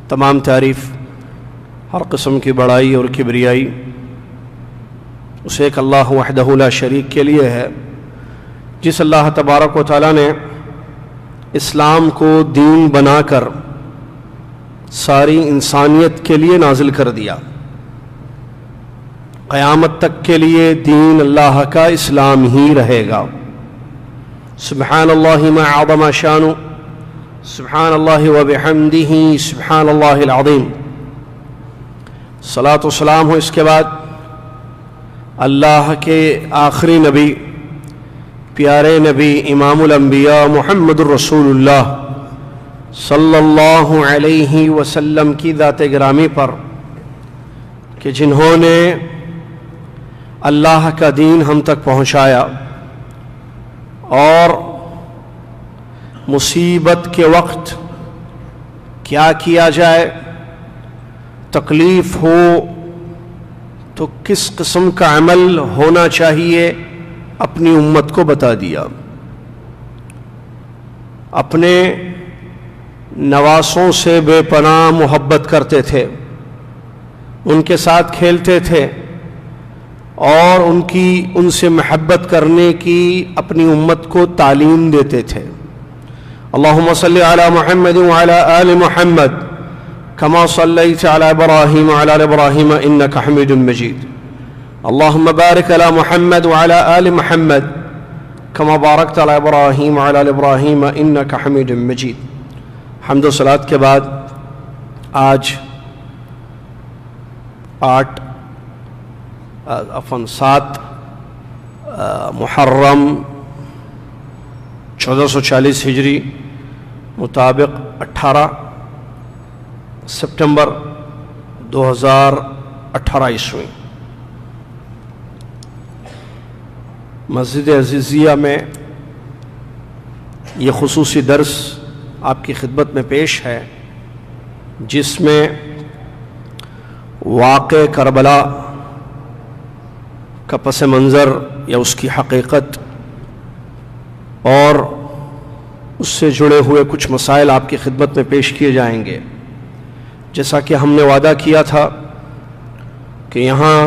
تمام تعریف ہر قسم کی بڑائی اور کبریائی اسے ایک اللہ وحدہ لا شریک کے لیے ہے، جس اللہ تبارک و تعالیٰ نے اسلام کو دین بنا کر ساری انسانیت کے لیے نازل کر دیا۔ قیامت تک کے لیے دین اللہ کا اسلام ہی رہے گا۔ سبحان اللہ ما عظم شانہ، سبحان اللہ وبحمدہ، سبحان اللہ العظیم۔ صلاۃ و سلام ہو اس کے بعد اللہ کے آخری نبی، پیارے نبی، امام الانبیاء محمد الرسول اللہ صلی اللہ علیہ وسلم کی ذات گرامی پر، کہ جنہوں نے اللہ کا دین ہم تک پہنچایا اور مصیبت کے وقت کیا کیا جائے، تکلیف ہو تو کس قسم کا عمل ہونا چاہیے اپنی امت کو بتا دیا۔ اپنے نواسوں سے بے پناہ محبت کرتے تھے، ان کے ساتھ کھیلتے تھے اور ان سے محبت کرنے کی اپنی امت کو تعلیم دیتے تھے۔ اللہم صلی علی محمد وعلی آل محمد کما صلیت علی ابراہیم وعلی آل ابراہیم انک حمید مجید۔ اللہم بارک علی محمد وعلی آل محمد کما بارکت علی ابراہیم وعلی آل ابراہیم انک حمید مجید۔ حمد و صلوات کے بعد آج 7 محرم 1440 ہجری مطابق 18 سپٹمبر 2018 عیسوی مسجد عزیزیہ میں یہ خصوصی درس آپ کی خدمت میں پیش ہے، جس میں واقع کربلا کا پس منظر یا اس کی حقیقت اور اس سے جڑے ہوئے کچھ مسائل آپ کی خدمت میں پیش کیے جائیں گے۔ جیسا کہ ہم نے وعدہ کیا تھا کہ یہاں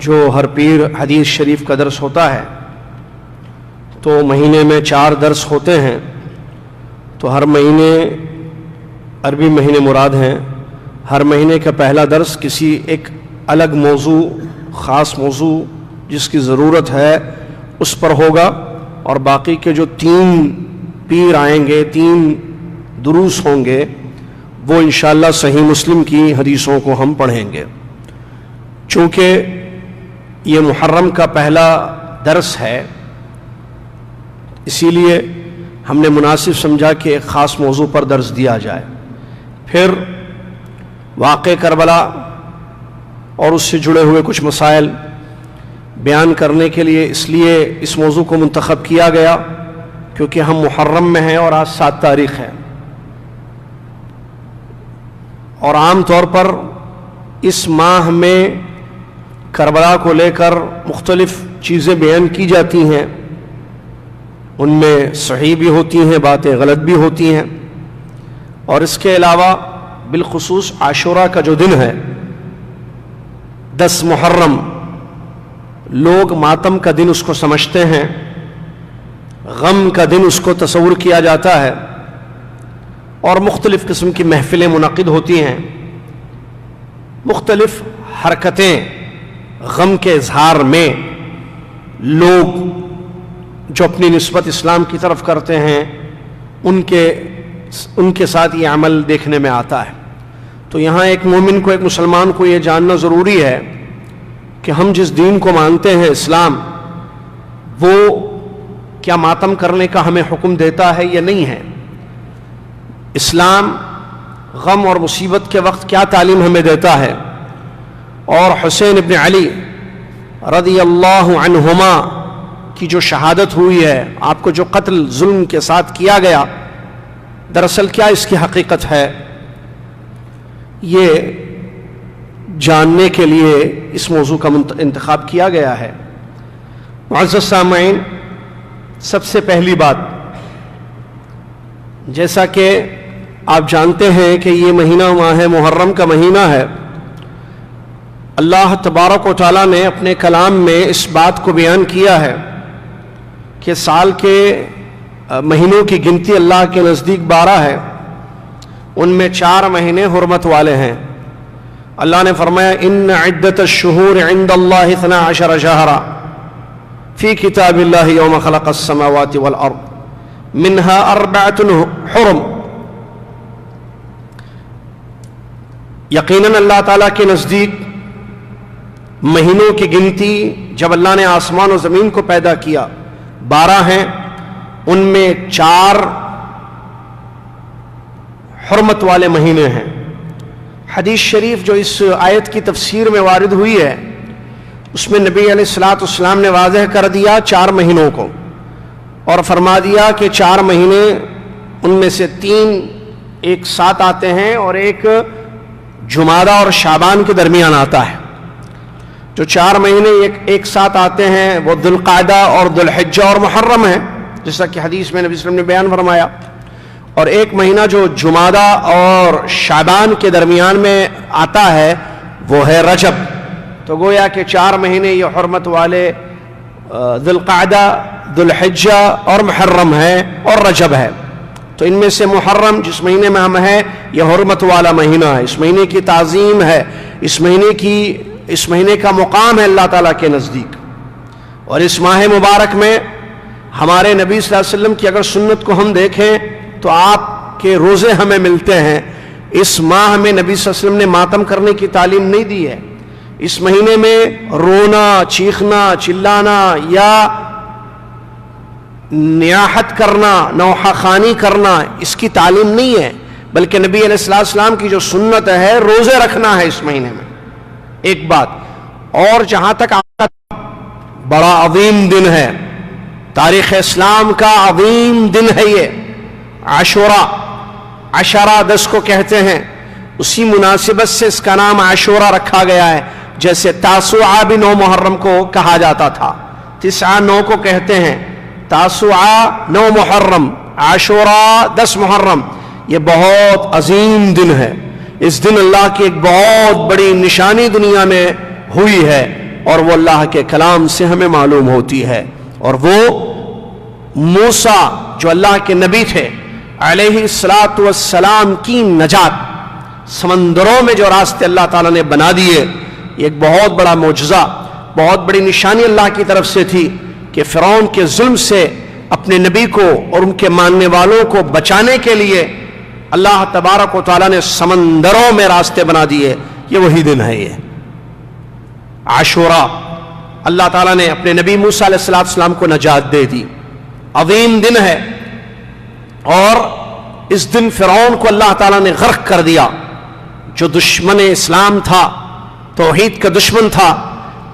جو ہر پیر حدیث شریف کا درس ہوتا ہے تو مہینے میں 4 درس ہوتے ہیں، تو ہر مہینے عربی مہینے مراد ہیں، ہر مہینے کا پہلا درس کسی ایک الگ موضوع، خاص موضوع جس کی ضرورت ہے اس پر ہوگا، اور باقی کے جو 3 پیر آئیں گے، 3 دروس ہوں گے، وہ انشاءاللہ صحیح مسلم کی حدیثوں کو ہم پڑھیں گے۔ چونکہ یہ محرم کا پہلا درس ہے، اسی لیے ہم نے مناسب سمجھا کہ ایک خاص موضوع پر درس دیا جائے۔ پھر واقع کربلا اور اس سے جڑے ہوئے کچھ مسائل بیان کرنے کے لیے اس لیے اس موضوع کو منتخب کیا گیا کیونکہ ہم محرم میں ہیں اور آج 7 تاریخ ہے، اور عام طور پر اس ماہ میں کربلا کو لے کر مختلف چیزیں بیان کی جاتی ہیں، ان میں صحیح بھی ہوتی ہیں، باتیں غلط بھی ہوتی ہیں، اور اس کے علاوہ بالخصوص عاشوراء کا جو دن ہے 10 محرم، لوگ ماتم کا دن اس کو سمجھتے ہیں، غم کا دن اس کو تصور کیا جاتا ہے، اور مختلف قسم کی محفلیں منعقد ہوتی ہیں، مختلف حرکتیں غم کے اظہار میں لوگ جو اپنی نسبت اسلام کی طرف کرتے ہیں ان کے ساتھ یہ عمل دیکھنے میں آتا ہے۔ تو یہاں ایک مومن کو، ایک مسلمان کو یہ جاننا ضروری ہے کہ ہم جس دین کو مانتے ہیں اسلام، وہ کیا ماتم کرنے کا ہمیں حکم دیتا ہے یا نہیں ہے؟ اسلام غم اور مصیبت کے وقت کیا تعلیم ہمیں دیتا ہے؟ اور حسین ابن علی رضی اللہ عنہما کی جو شہادت ہوئی ہے، آپ کو جو قتل ظلم کے ساتھ کیا گیا، دراصل کیا اس کی حقیقت ہے؟ یہ جاننے کے لیے اس موضوع کا انتخاب کیا گیا ہے۔ معزز سامعین، سب سے پہلی بات، جیسا کہ آپ جانتے ہیں کہ یہ مہینہ ماہ محرم کا مہینہ ہے۔ اللہ تبارک و تعالیٰ نے اپنے کلام میں اس بات کو بیان کیا ہے کہ سال کے مہینوں کی گنتی اللہ کے نزدیک 12 ہے، ان میں 4 مہینے حرمت والے ہیں۔ اللہ نے فرمایا ان عدت الشہور عند اللہ 12 شہرا فی کتاب اللہ یوم خلق السماوات والارض منها 4 حرم۔ یقیناً اللہ تعالیٰ کے نزدیک مہینوں کی گنتی جب اللہ نے آسمان و زمین کو پیدا کیا 12 ہیں، ان میں 4 حرمت والے مہینے ہیں۔ حدیث شریف جو اس آیت کی تفسیر میں وارد ہوئی ہے اس میں نبی علیہ الصلوۃ والسلام نے واضح کر دیا 4 مہینوں کو، اور فرما دیا کہ 4 مہینے ان میں سے 3 ایک ساتھ آتے ہیں اور ایک جمادہ اور شعبان کے درمیان آتا ہے۔ جو 4 مہینے ایک ساتھ آتے ہیں وہ ذوالقعدہ اور ذوالحجہ اور محرم ہیں، جیسا کہ حدیث میں نبی صلی اللہ علیہ وسلم نے بیان فرمایا، اور ایک مہینہ جو جمادہ اور شعبان کے درمیان میں آتا ہے وہ ہے رجب۔ تو گویا کہ 4 مہینے یہ حرمت والے ذوالقعدہ، ذوالحجہ اور محرم ہے اور رجب ہے۔ تو ان میں سے محرم جس مہینے میں ہم ہیں یہ حرمت والا مہینہ ہے، اس مہینے کی تعظیم ہے، اس مہینے کا مقام ہے اللہ تعالیٰ کے نزدیک۔ اور اس ماہ مبارک میں ہمارے نبی صلی اللہ علیہ وسلم کی اگر سنت کو ہم دیکھیں تو آپ کے روزے ہمیں ملتے ہیں۔ اس ماہ میں نبی صلی اللہ علیہ وسلم نے ماتم کرنے کی تعلیم نہیں دی ہے، اس مہینے میں رونا، چیخنا، چلانا یا نیاحت کرنا، نوحہ خوانی کرنا اس کی تعلیم نہیں ہے، بلکہ نبی علیہ السلام کی جو سنت ہے روزے رکھنا ہے اس مہینے میں، ایک بات۔ اور جہاں تک آپ کا بڑا عظیم دن ہے، تاریخ اسلام کا عظیم دن ہے یہ عاشورہ، 10 کو کہتے ہیں، اسی مناسبت سے اس کا نام عاشورہ رکھا گیا ہے، جیسے تاسوعہ بھی 9 محرم کو کہا جاتا تھا، 9 کو کہتے ہیں، تاسوعہ 9 محرم، عاشورہ 10 محرم۔ یہ بہت عظیم دن ہے، اس دن اللہ کی ایک بہت بڑی نشانی دنیا میں ہوئی ہے، اور وہ اللہ کے کلام سے ہمیں معلوم ہوتی ہے، اور وہ موسیٰ جو اللہ کے نبی تھے علیہ الصلاۃ والسلام کی نجات، سمندروں میں جو راستے اللہ تعالیٰ نے بنا دیے، یہ ایک بہت بڑا معجزہ، بہت بڑی نشانی اللہ کی طرف سے تھی کہ فرعون کے ظلم سے اپنے نبی کو اور ان کے ماننے والوں کو بچانے کے لیے اللہ تبارک و تعالیٰ نے سمندروں میں راستے بنا دیے۔ یہ وہی دن ہے یہ عاشورہ، اللہ تعالیٰ نے اپنے نبی موسیٰ علیہ السلام کو نجات دے دی، عظیم دن ہے۔ اور اس دن فرعون کو اللہ تعالیٰ نے غرق کر دیا، جو دشمن اسلام تھا، توحید کا دشمن تھا،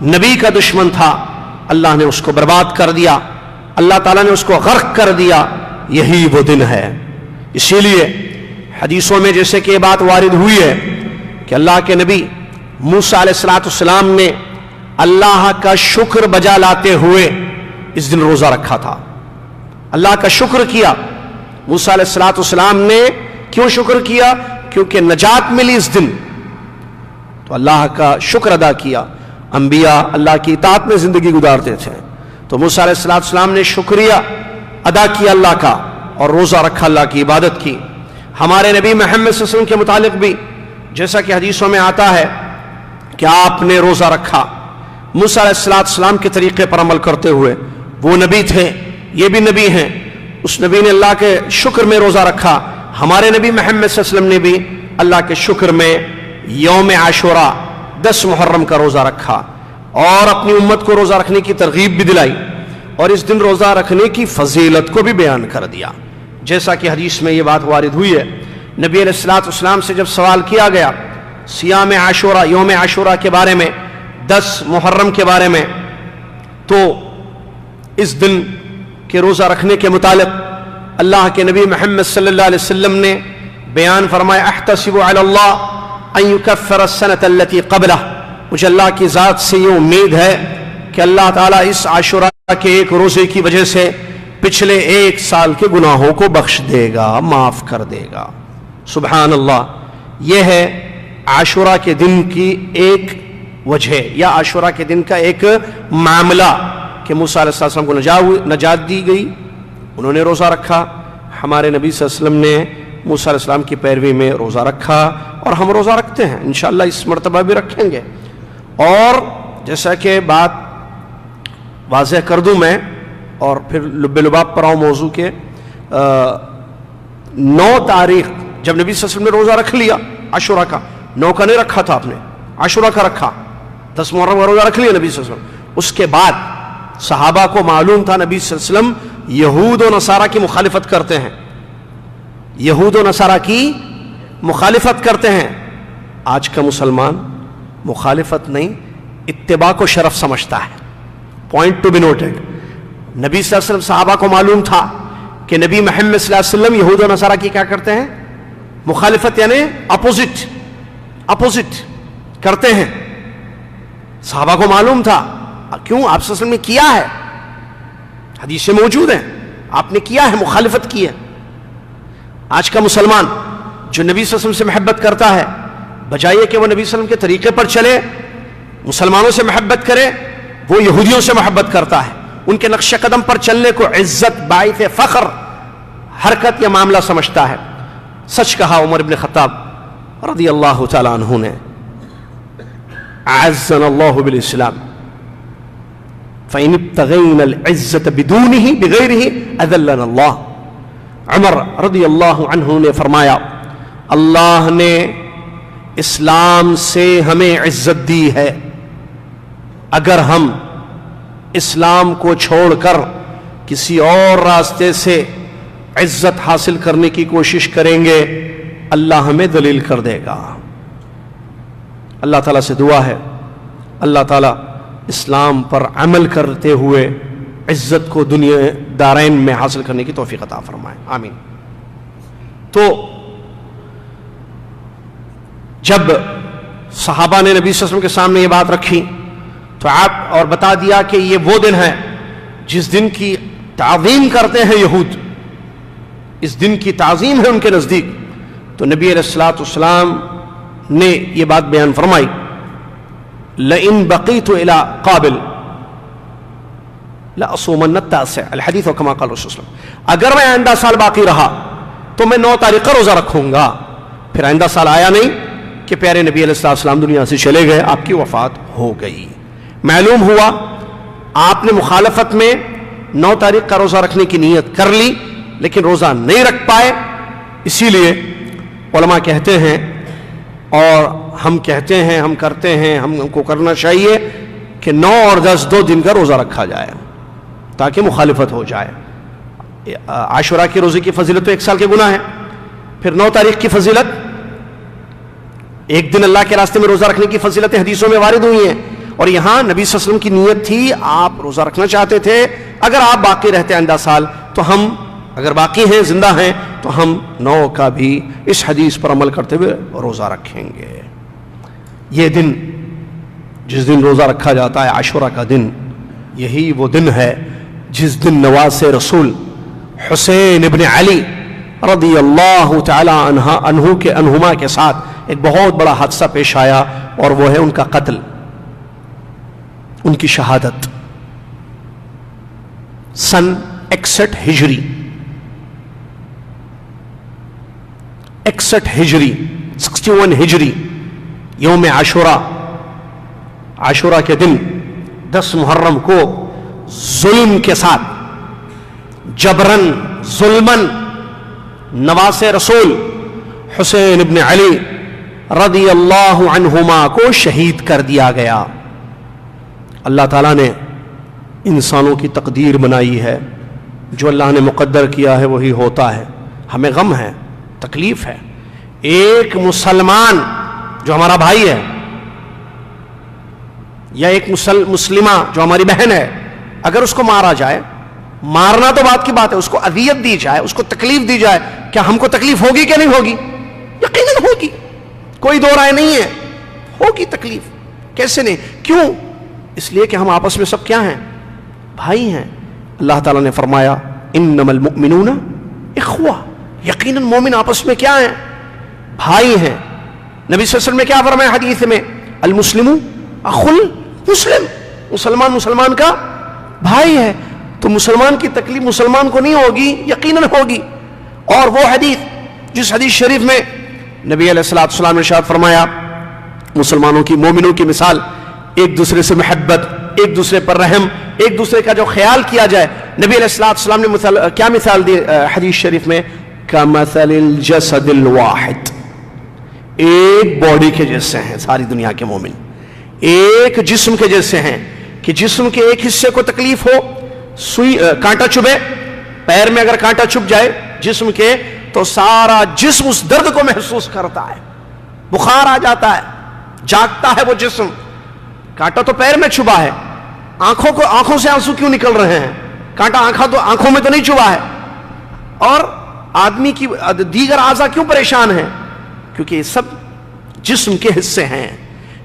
نبی کا دشمن تھا، اللہ نے اس کو برباد کر دیا، اللہ تعالیٰ نے اس کو غرق کر دیا۔ یہی وہ دن ہے۔ اسی لیے حدیثوں میں جیسے کہ یہ بات وارد ہوئی ہے کہ اللہ کے نبی موسیٰ علیہ السلام نے اللہ کا شکر بجا لاتے ہوئے اس دن روزہ رکھا تھا، اللہ کا شکر کیا۔ موسیٰ علیہ السلام نے کیوں شکر کیا؟ کیونکہ نجات ملی اس دن، تو اللہ کا شکر ادا کیا۔ انبیاء اللہ کی اطاعت میں زندگی گزارتے تھے، تو موسیٰ علیہ السلام نے شکریہ ادا کیا اللہ کا اور روزہ رکھا، اللہ کی عبادت کی۔ ہمارے نبی محمد صلی اللہ علیہ وسلم کے متعلق بھی جیسا کہ حدیثوں میں آتا ہے کہ آپ نے روزہ رکھا موسیٰ علیہ السلام کے طریقے پر عمل کرتے ہوئے۔ وہ نبی تھے، یہ بھی نبی ہیں، اس نبی نے اللہ کے شکر میں روزہ رکھا۔ ہمارے نبی محمد صلی اللہ علیہ وسلم نے بھی اللہ کے شکر میں یوم عاشورہ 10 محرم کا روزہ رکھا اور اپنی امت کو روزہ رکھنے کی ترغیب بھی دلائی، اور اس دن روزہ رکھنے کی فضیلت کو بھی بیان کر دیا، جیسا کہ حدیث میں یہ بات وارد ہوئی ہے۔ نبی علیہ السلام سے جب سوال کیا گیا صیام عاشورہ، یوم عاشورہ کے بارے میں، 10 محرم کے بارے میں، تو اس دن کے روزہ رکھنے کے متعلق اللہ کے نبی محمد صلی اللہ علیہ وسلم نے بیان فرمایا، احتسب علی اللہ ان یکفر السنۃ التي قبلہ، مجھے اللہ کی ذات سے یہ امید ہے کہ اللہ تعالیٰ اس عاشورہ کے ایک روزے کی وجہ سے پچھلے 1 سال کے گناہوں کو بخش دے گا، معاف کر دے گا۔ سبحان اللہ. یہ ہے عاشورہ کے دن کی ایک وجہ یا عاشورہ کے دن کا ایک معاملہ کہ موسیٰ علیہ السلام کو نجات دی گئی, انہوں نے روزہ رکھا. ہمارے نبی صلی اللہ علیہ وسلم نے موسیٰ علیہ السلام کی پیروی میں روزہ رکھا اور ہم روزہ رکھتے ہیں, انشاءاللہ اس مرتبہ بھی رکھیں گے. اور جیسا کہ بات واضح کر دوں میں اور پھر لب لباب پر آؤں موضوع کے, 9 تاریخ جب نبی صلی اللہ علیہ وسلم نے روزہ رکھ لیا عاشورہ کا, 9 کا نہیں رکھا تھا آپ نے, عاشورہ کا رکھا, 10 محرم کا روزہ رکھ لیا نبی صلی اللہ علیہ وسلم. اس کے بعد صحابہ کو معلوم تھا نبی صلی اللہ علیہ وسلم یہود و نصارہ کی مخالفت کرتے ہیں, یہود و نصارہ کی مخالفت کرتے ہیں. آج کا مسلمان مخالفت نہیں اتباع کو شرف سمجھتا ہے. Point to be noted. نبی صلی اللہ علیہ وسلم صحابہ کو معلوم تھا کہ نبی محمد صلی اللہ علیہ وسلم یہود و نصارہ کی کیا کرتے ہیں, مخالفت یعنی اپوزٹ کرتے ہیں. صحابہ کو معلوم تھا. کیوں؟ آپ صلی اللہ علیہ وسلم نے کیا ہے, حدیثیں موجود ہیں, آپ نے کیا ہے, مخالفت کی ہے. آج کا مسلمان جو نبی صلی اللہ علیہ وسلم سے محبت کرتا ہے, بجائے کہ وہ نبی صلی اللہ علیہ وسلم کے طریقے پر چلے, مسلمانوں سے محبت کرے, وہ یہودیوں سے محبت کرتا ہے. ان کے نقش قدم پر چلنے کو عزت, باعث فخر حرکت یا معاملہ سمجھتا ہے. سچ کہا عمر بن خطاب رضی اللہ تعالی عنہ نے, اعزنا اللہ بالاسلام فإن ابتغينا العزة بدونه بغيره أذلنا اللہ. عمر رضی اللہ عنہ نے فرمایا, اللہ نے اسلام سے ہمیں عزت دی ہے, اگر ہم اسلام کو چھوڑ کر کسی اور راستے سے عزت حاصل کرنے کی کوشش کریں گے اللہ ہمیں ذلیل کر دے گا. اللہ تعالیٰ سے دعا ہے اللہ تعالیٰ اسلام پر عمل کرتے ہوئے عزت کو دنیا دارین میں حاصل کرنے کی توفیق عطا فرمائے, آمین. تو جب صحابہ نے نبی صلی اللہ علیہ وسلم کے سامنے یہ بات رکھی تو آپ اور بتا دیا کہ یہ وہ دن ہے جس دن کی تعظیم کرتے ہیں یہود, اس دن کی تعظیم ہے ان کے نزدیک. تو نبی علیہ الصلوۃ والسلام نے یہ بات بیان فرمائی, لئن بقیت الی قابل لأصومن التاسع الحدیث کما قال رسول اللہ, اگر میں آئندہ سال باقی رہا تو میں 9 تاریخ کا روزہ رکھوں گا. پھر آئندہ سال آیا نہیں کہ پیارے نبی علیہ السلام دنیا سے چلے گئے, آپ کی وفات ہو گئی. معلوم ہوا آپ نے مخالفت میں 9 تاریخ کا روزہ رکھنے کی نیت کر لی لیکن روزہ نہیں رکھ پائے. اسی لیے علماء کہتے ہیں اور ہم کہتے ہیں, ہم کرتے ہیں, ہم کو کرنا چاہیے کہ 9 اور 10 2 دن کا روزہ رکھا جائے تاکہ مخالفت ہو جائے. عاشورہ کی روزے کی فضیلت تو 1 سال کے گناہ ہے. پھر 9 تاریخ کی فضیلت, ایک دن اللہ کے راستے میں روزہ رکھنے کی فضیلتیں حدیثوں میں وارد ہوئی ہیں. اور یہاں نبی صلی اللہ علیہ وسلم کی نیت تھی, آپ روزہ رکھنا چاہتے تھے, اگر آپ باقی رہتے آئندہ سال تو ہم اگر باقی ہیں, زندہ ہیں, تو ہم 9 کا بھی اس حدیث پر عمل کرتے ہوئے روزہ رکھیں گے. یہ دن جس دن روزہ رکھا جاتا ہے عاشورہ کا دن, یہی وہ دن ہے جس دن نواز رسول حسین ابن علی رضی اللہ تعالی عنہ کے عنہما کے ساتھ ایک بہت بڑا حادثہ پیش آیا, اور وہ ہے ان کا قتل, ان کی شہادت. سن 61 ہجری 61 ہجری یوم عاشورہ, عاشورہ کے دن 10 محرم کو ظلم کے ساتھ جبرن ظلمن نواز رسول حسین ابن علی رضی اللہ عنہما کو شہید کر دیا گیا. اللہ تعالیٰ نے انسانوں کی تقدیر بنائی ہے, جو اللہ نے مقدر کیا ہے وہی ہوتا ہے. ہمیں غم ہے, تکلیف ہے. ایک مسلمان جو ہمارا بھائی ہے یا ایک مسلمہ جو ہماری بہن ہے, اگر اس کو مارا جائے, مارنا تو بات کی بات ہے, اس کو اذیت دی جائے, اس کو تکلیف دی جائے, کیا ہم کو تکلیف ہوگی کہ نہیں ہوگی؟ یقیناً ہوگی, کوئی دو رائے نہیں ہے, ہوگی تکلیف. کیسے نہیں؟ کیوں؟ اس لیے کہ ہم آپس میں سب کیا ہیں؟ بھائی ہیں. اللہ تعالیٰ نے فرمایا انما المؤمنون اخوہ, یقیناً مومن آپس میں کیا ہیں؟ بھائی ہیں. نبی صلی اللہ علیہ وسلم نے کیا فرمایا حدیث میں؟ المسلم اخل مسلم، مسلمان مسلمان کا بھائی ہے. تو مسلمان کی تکلیف مسلمان کو نہیں ہوگی؟ یقیناً ہوگی. اور وہ حدیث جس حدیث شریف میں نبی علیہ الصلوۃ والسلام نے ارشاد فرمایا مسلمانوں کی، مومنوں کی مثال ایک دوسرے سے محبت، ایک دوسرے پر رحم، ایک دوسرے کا جو خیال کیا جائے. نبی علیہ الصلوۃ والسلام نے کیا مثال دی حدیث شریف میں؟ کمثل الجسد الواحد، ایک باڈی کے جیسے ہیں ساری دنیا کے مومن، ایک جسم کے جیسے ہیں کہ جسم کے ایک حصے کو تکلیف ہو، سوئی کانٹا چبھے، پیر میں اگر کانٹا چبھ جائے جسم کے تو سارا جسم اس درد کو محسوس کرتا ہے، بخار آ جاتا ہے، جاگتا ہے وہ جسم. کانٹا تو پیر میں چبھا ہے، آنکھوں سے آنسو کیوں نکل رہے ہیں؟ کانٹا آنکھوں میں تو نہیں چبھا ہے. اور آدمی کی دیگر اعضاء کیوں پریشان ہیں؟ کیونکہ یہ سب جسم کے حصے ہیں.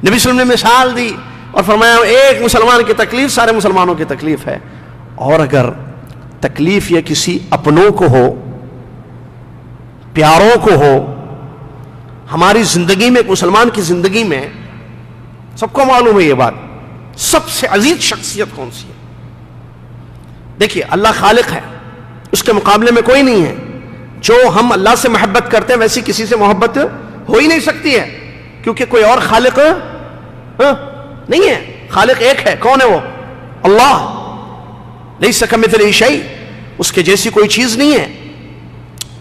نبی صلی اللہ علیہ وسلم نے مثال دی اور فرمایا ایک مسلمان کی تکلیف سارے مسلمانوں کی تکلیف ہے. اور اگر تکلیف یہ کسی اپنوں کو ہو، پیاروں کو ہو، ہماری زندگی میں، ایک مسلمان کی زندگی میں سب کو معلوم ہے یہ بات، سب سے عزیز شخصیت کون سی ہے؟ دیکھیے اللہ خالق ہے، اس کے مقابلے میں کوئی نہیں ہے. جو ہم اللہ سے محبت کرتے ہیں ویسی کسی سے محبت ہو ہی نہیں سکتی ہے، کیونکہ کوئی اور خالق نہیں ہے. خالق ایک ہے. کون ہے وہ؟ اللہ. لیس کمثلہ شیء، اس کے جیسی کوئی چیز نہیں ہے.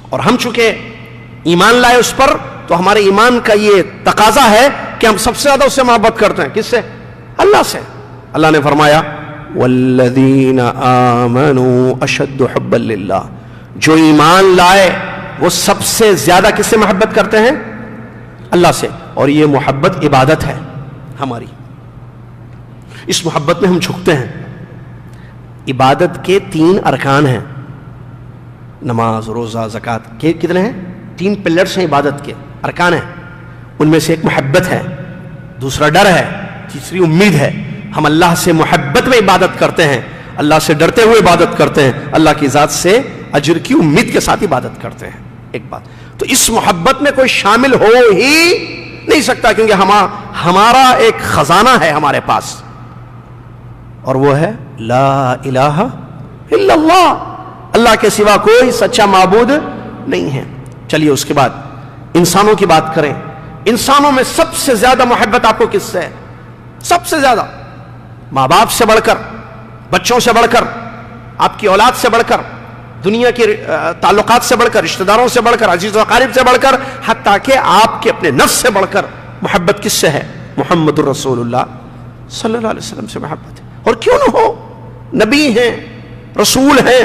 اور ہم چونکہ ایمان لائے اس پر، تو ہمارے ایمان کا یہ تقاضا ہے کہ ہم سب سے زیادہ اس سے محبت کرتے ہیں. کس سے؟ اللہ سے. اللہ نے فرمایا والذین آمنوا اشد حبا للہ، جو ایمان لائے وہ سب سے زیادہ کس سے محبت کرتے ہیں؟ اللہ سے. اور یہ محبت عبادت ہے ہماری، اس محبت میں ہم جھکتے ہیں. عبادت کے 3 ارکان ہیں، نماز، روزہ، زکوٰۃ کے کتنے ہیں؟ 3 پلرز ہیں عبادت کے، ارکان ہیں. ان میں سے ایک محبت ہے، دوسرا ڈر ہے، تیسری امید ہے. ہم اللہ سے محبت میں عبادت کرتے ہیں، اللہ سے ڈرتے ہوئے عبادت کرتے ہیں، اللہ کی ذات سے اجر کی امید کے ساتھ عبادت کرتے ہیں. ایک بات تو اس محبت میں کوئی شامل ہو ہی نہیں سکتا، کیونکہ ہمارا ایک خزانہ ہے ہمارے پاس، اور وہ ہے لا الہ الا اللہ، اللہ کے سوا کوئی سچا معبود نہیں ہے. چلیے اس کے بعد انسانوں کی بات کریں. انسانوں میں سب سے زیادہ محبت آپ کو کس سے ہے؟ سب سے زیادہ ماں باپ سے بڑھ کر، بچوں سے بڑھ کر، آپ کی اولاد سے بڑھ کر، دنیا کے تعلقات سے بڑھ کر، رشتہ داروں سے بڑھ کر، عزیز و اقارب سے بڑھ کر، حتیٰ کہ آپ کے اپنے نفس سے بڑھ کر محبت کس سے ہے؟ محمد الرسول اللہ صلی اللہ علیہ وسلم سے محبت ہے. اور کیوں نہ ہو؟ نبی ہیں، رسول ہیں،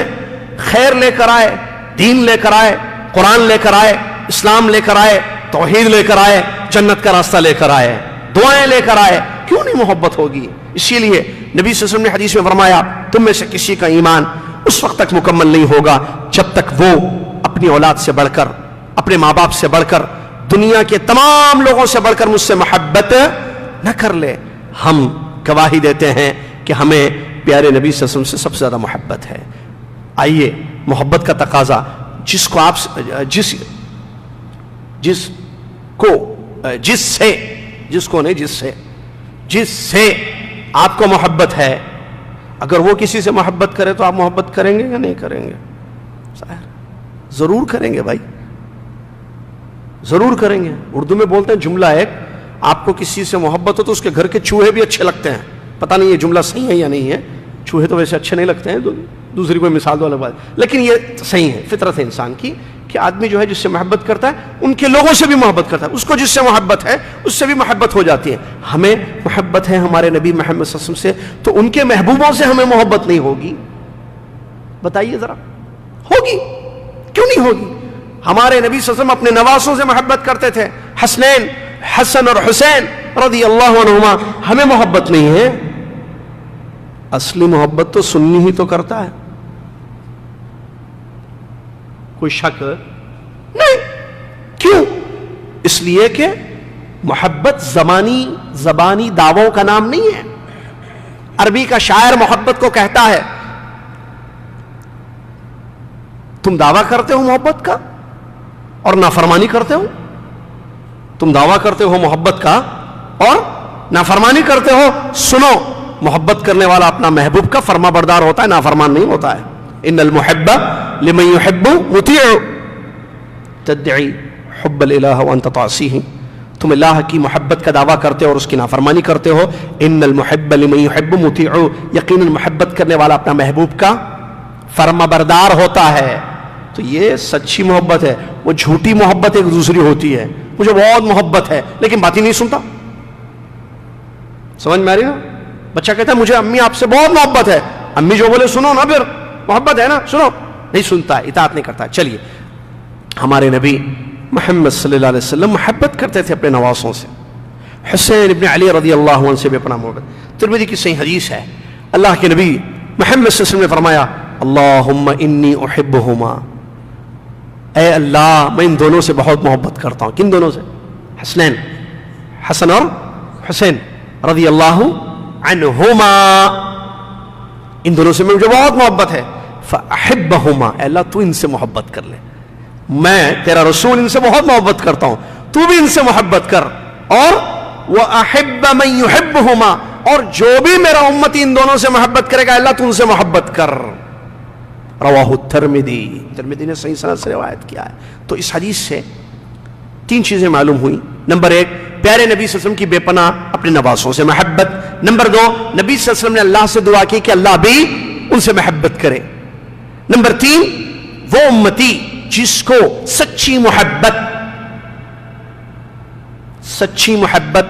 خیر لے کر آئے، دین لے کر آئے، قرآن لے کر آئے، اسلام لے کر آئے، توحید لے کر آئے، جنت کا راستہ لے کر آئے، دعائیں لے کر آئے. کیوں نہیں محبت ہوگی؟ اسی لیے نبی صلی اللہ علیہ وسلم نے حدیث میں فرمایا تم میں سے کسی کا ایمان اس وقت تک مکمل نہیں ہوگا جب تک وہ اپنی اولاد سے بڑھ کر، اپنے ماں باپ سے بڑھ کر، دنیا کے تمام لوگوں سے بڑھ کر مجھ سے محبت نہ کر لے. ہم گواہی دیتے ہیں کہ ہمیں پیارے نبی صلی اللہ علیہ وسلم سے سب سے زیادہ محبت ہے. آئیے محبت کا تقاضا جس سے آپ کو محبت ہے، اگر وہ کسی سے محبت کرے تو آپ محبت کریں گے یا نہیں کریں گے؟ ضرور کریں گے بھائی، ضرور کریں گے. اردو میں بولتے ہیں جملہ ایک، آپ کو کسی سے محبت ہو تو اس کے گھر کے چوہے بھی اچھے لگتے ہیں. پتہ نہیں یہ جملہ صحیح ہے یا نہیں ہے، چوہے تو ویسے اچھے نہیں لگتے ہیں، دوسری کوئی مثال والا بات، لیکن یہ صحیح ہے، فطرت ہے انسان کی کہ آدمی جو ہے جس سے محبت کرتا ہے ان کے لوگوں سے بھی محبت کرتا ہے، اس کو جس سے محبت ہے اس سے بھی محبت ہو جاتی ہے. ہمیں محبت ہے ہمارے نبی محمد صلی اللہ علیہ وسلم سے، تو ان کے محبوبوں سے ہمیں محبت نہیں ہوگی؟ بتائیے ذرا، ہوگی؟ کیوں نہیں ہوگی؟ ہمارے نبی صلی اللہ علیہ وسلم اپنے نواسوں سے محبت کرتے تھے، حسن اور حسین رضی اللہ عنہما. ہمیں محبت نہیں ہے؟ اصلی محبت تو سنی ہی تو کرتا ہے، کوئی شک نہیں. کیوں؟ اس لیے کہ محبت زبانی دعووں کا نام نہیں ہے. عربی کا شاعر محبت کو کہتا ہے تم دعویٰ کرتے ہو محبت کا اور نافرمانی کرتے ہو. تم دعویٰ کرتے ہو محبت کا اور نافرمانی کرتے ہو. سنو, محبت کرنے والا اپنا محبوب کا فرما بردار ہوتا ہے, نافرمان نہیں ہوتا ہے. ان المحب لمن يحب مطیع تدعی حب الالہ وانت تعصیہ. تم اللہ کی محبت کا دعویٰ کرتے ہو اور اس کی نافرمانی کرتے ہو. ان المحب لمن يحب مطیع, یقیناً محبت کرنے والا اپنا محبوب کا فرما بردار ہوتا ہے. تو یہ سچی محبت ہے. وہ جھوٹی محبت ایک دوسری ہوتی ہے. مجھے بہت محبت ہے لیکن بات ہی نہیں سنتا. سمجھ میں آ رہی نا؟ بچہ کہتا ہے مجھے امی آپ سے بہت محبت ہے, امی جو بولے سنو نا, پھر محبت ہے نا, سنو, نہیں سنتا, اطاعت نہیں کرتا. چلیے, ہمارے نبی محمد صلی اللہ علیہ وسلم محبت کرتے تھے اپنے نواسوں سے. حسین ابن علی رضی اللہ عنہ سے بھی اپنا محبت. ترمذی کی صحیح حدیث ہے, اللہ کے نبی محمد صلی اللہ علیہ وسلم نے فرمایا اللہم انی احبہما, اے اللہ میں ان دونوں سے بہت محبت کرتا ہوں. کن دونوں سے؟ حسنین, حسن اور حسین رضی اللہ عنہما, ان دونوں سے مجھے بہت محبت ہے. فاحبہما, اے اللہ تو ان سے محبت کر لے, میں تیرا رسول ان سے بہت محبت کرتا ہوں, تو بھی ان سے محبت کر. اور واحب من یحبہما, اور جو بھی میرا امتی ان دونوں سے محبت کرے گا اللہ تو ان سے محبت کر. رواہ الترمذی, ترمذی نے صحیح سند سے روایت کیا ہے. تو اس حدیث سے تین چیزیں معلوم ہوئی. نمبر ایک, پیارے نبی صلی اللہ علیہ وسلم کی بے پناہ اپنے نواسوں سے محبت. نمبر دو, نبی صلی اللہ علیہ وسلم نے اللہ سے دعا کی کہ اللہ بھی ان سے محبت کرے. نمبر تین, وہ امتی جس کو سچی محبت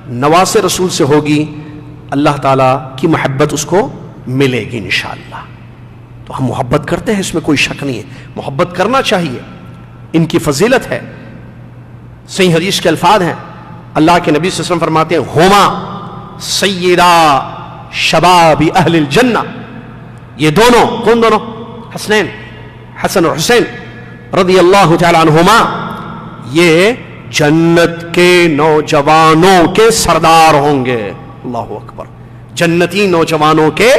نواز رسول سے ہوگی, اللہ تعالیٰ کی محبت اس کو ملے گی انشاءاللہ. تو ہم محبت کرتے ہیں, اس میں کوئی شک نہیں ہے, محبت کرنا چاہیے, ان کی فضیلت ہے. صحیح حدیث کے الفاظ ہیں, اللہ کے نبی صلی اللہ علیہ وسلم فرماتے ہیں ہما سیدہ شباب اہل الجنہ. یہ دونوں, کون دونوں؟ حسنین, حسن اور حسین رضی اللہ تعالی عنہما, یہ جنت کے نوجوانوں کے سردار ہوں گے. اللہ اکبر, جنتی نوجوانوں کے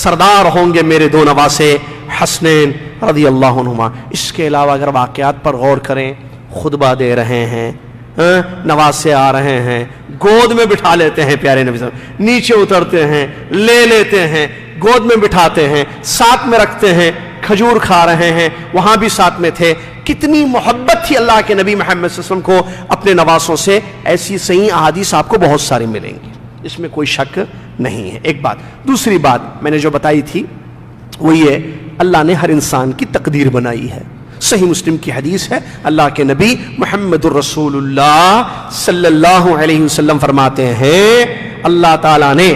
سردار ہوں گے میرے دو نواسے حسنین رضی اللہ عنہما. اس کے علاوہ اگر واقعات پر غور کریں, خطبہ دے رہے ہیں, نواسے آ رہے ہیں, گود میں بٹھا لیتے ہیں پیارے نبی صلی اللہ علیہ وسلم, نیچے اترتے ہیں, لے لیتے ہیں, گود میں بٹھاتے ہیں, ساتھ میں رکھتے ہیں, کھجور کھا رہے ہیں, وہاں بھی ساتھ میں تھے. کتنی محبت تھی اللہ کے نبی محمد صلی اللہ علیہ وسلم کو اپنے نواسوں سے. ایسی صحیح احادیث آپ کو بہت ساری ملیں گی, اس میں کوئی شک نہیں ہے. ایک بات. دوسری بات میں نے جو بتائی تھی وہ یہ, اللہ نے ہر انسان کی تقدیر بنائی ہے. صحیح مسلم کی حدیث ہے, اللہ کے نبی محمد الرسول اللہ صلی اللہ علیہ وسلم فرماتے ہیں اللہ تعالیٰ نے,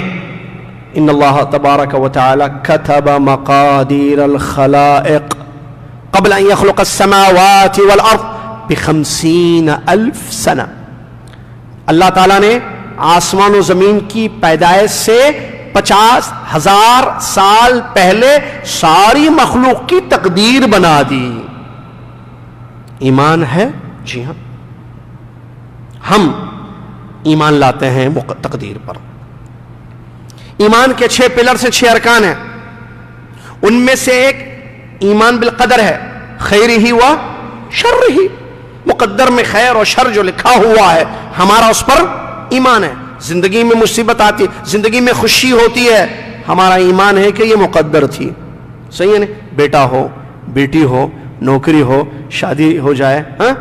ان اللہ تبارک و تعالی کتب مقادیر الخلائق قبل ان يخلق السماوات والارض ب50,000 سنہ. اللہ تعالیٰ نے آسمان و زمین کی پیدائش سے 50,000 سال پہلے ساری مخلوق کی تقدیر بنا دی. ایمان ہے؟ جی ہاں, ہم ایمان لاتے ہیں تقدیر پر. ایمان کے 6 پلر سے 6 ارکان ہیں. ان میں سے ایک ایمان بالقدر ہے, خیر ہی و شر ہی. مقدر میں خیر اور شر جو لکھا ہوا ہے ہمارا اس پر ایمان ہے. زندگی میں مصیبت آتی, زندگی میں خوشی ہوتی ہے, ہمارا ایمان ہے کہ یہ مقدر تھی. صحیح ہے نا؟ بیٹا ہو, بیٹی ہو, نوکری ہو, شادی ہو جائے, ہاں,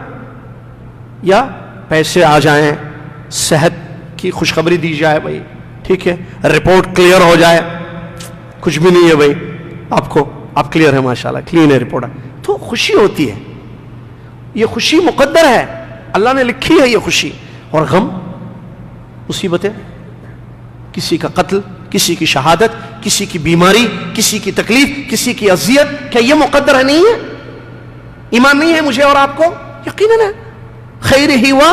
یا پیسے آ جائیں, صحت کی خوشخبری دی جائے, بھائی ٹھیک ہے, رپورٹ کلیئر ہو جائے, کچھ بھی نہیں ہے بھائی آپ کو, آپ کلیئر ہے ماشاءاللہ, کلین ہے رپورٹ, تو خوشی ہوتی ہے. یہ خوشی مقدر ہے, اللہ نے لکھی ہے یہ خوشی. اور غم, مصیبتیں, کسی کا قتل, کسی کی شہادت, کسی کی بیماری, کسی کی تکلیف, کسی کی اذیت, کیا یہ مقدر ہے؟ نہیں ہے. ایمان نہیں ہے مجھے اور آپ کو؟ یقیناً ہے. خیر ہی ہوا,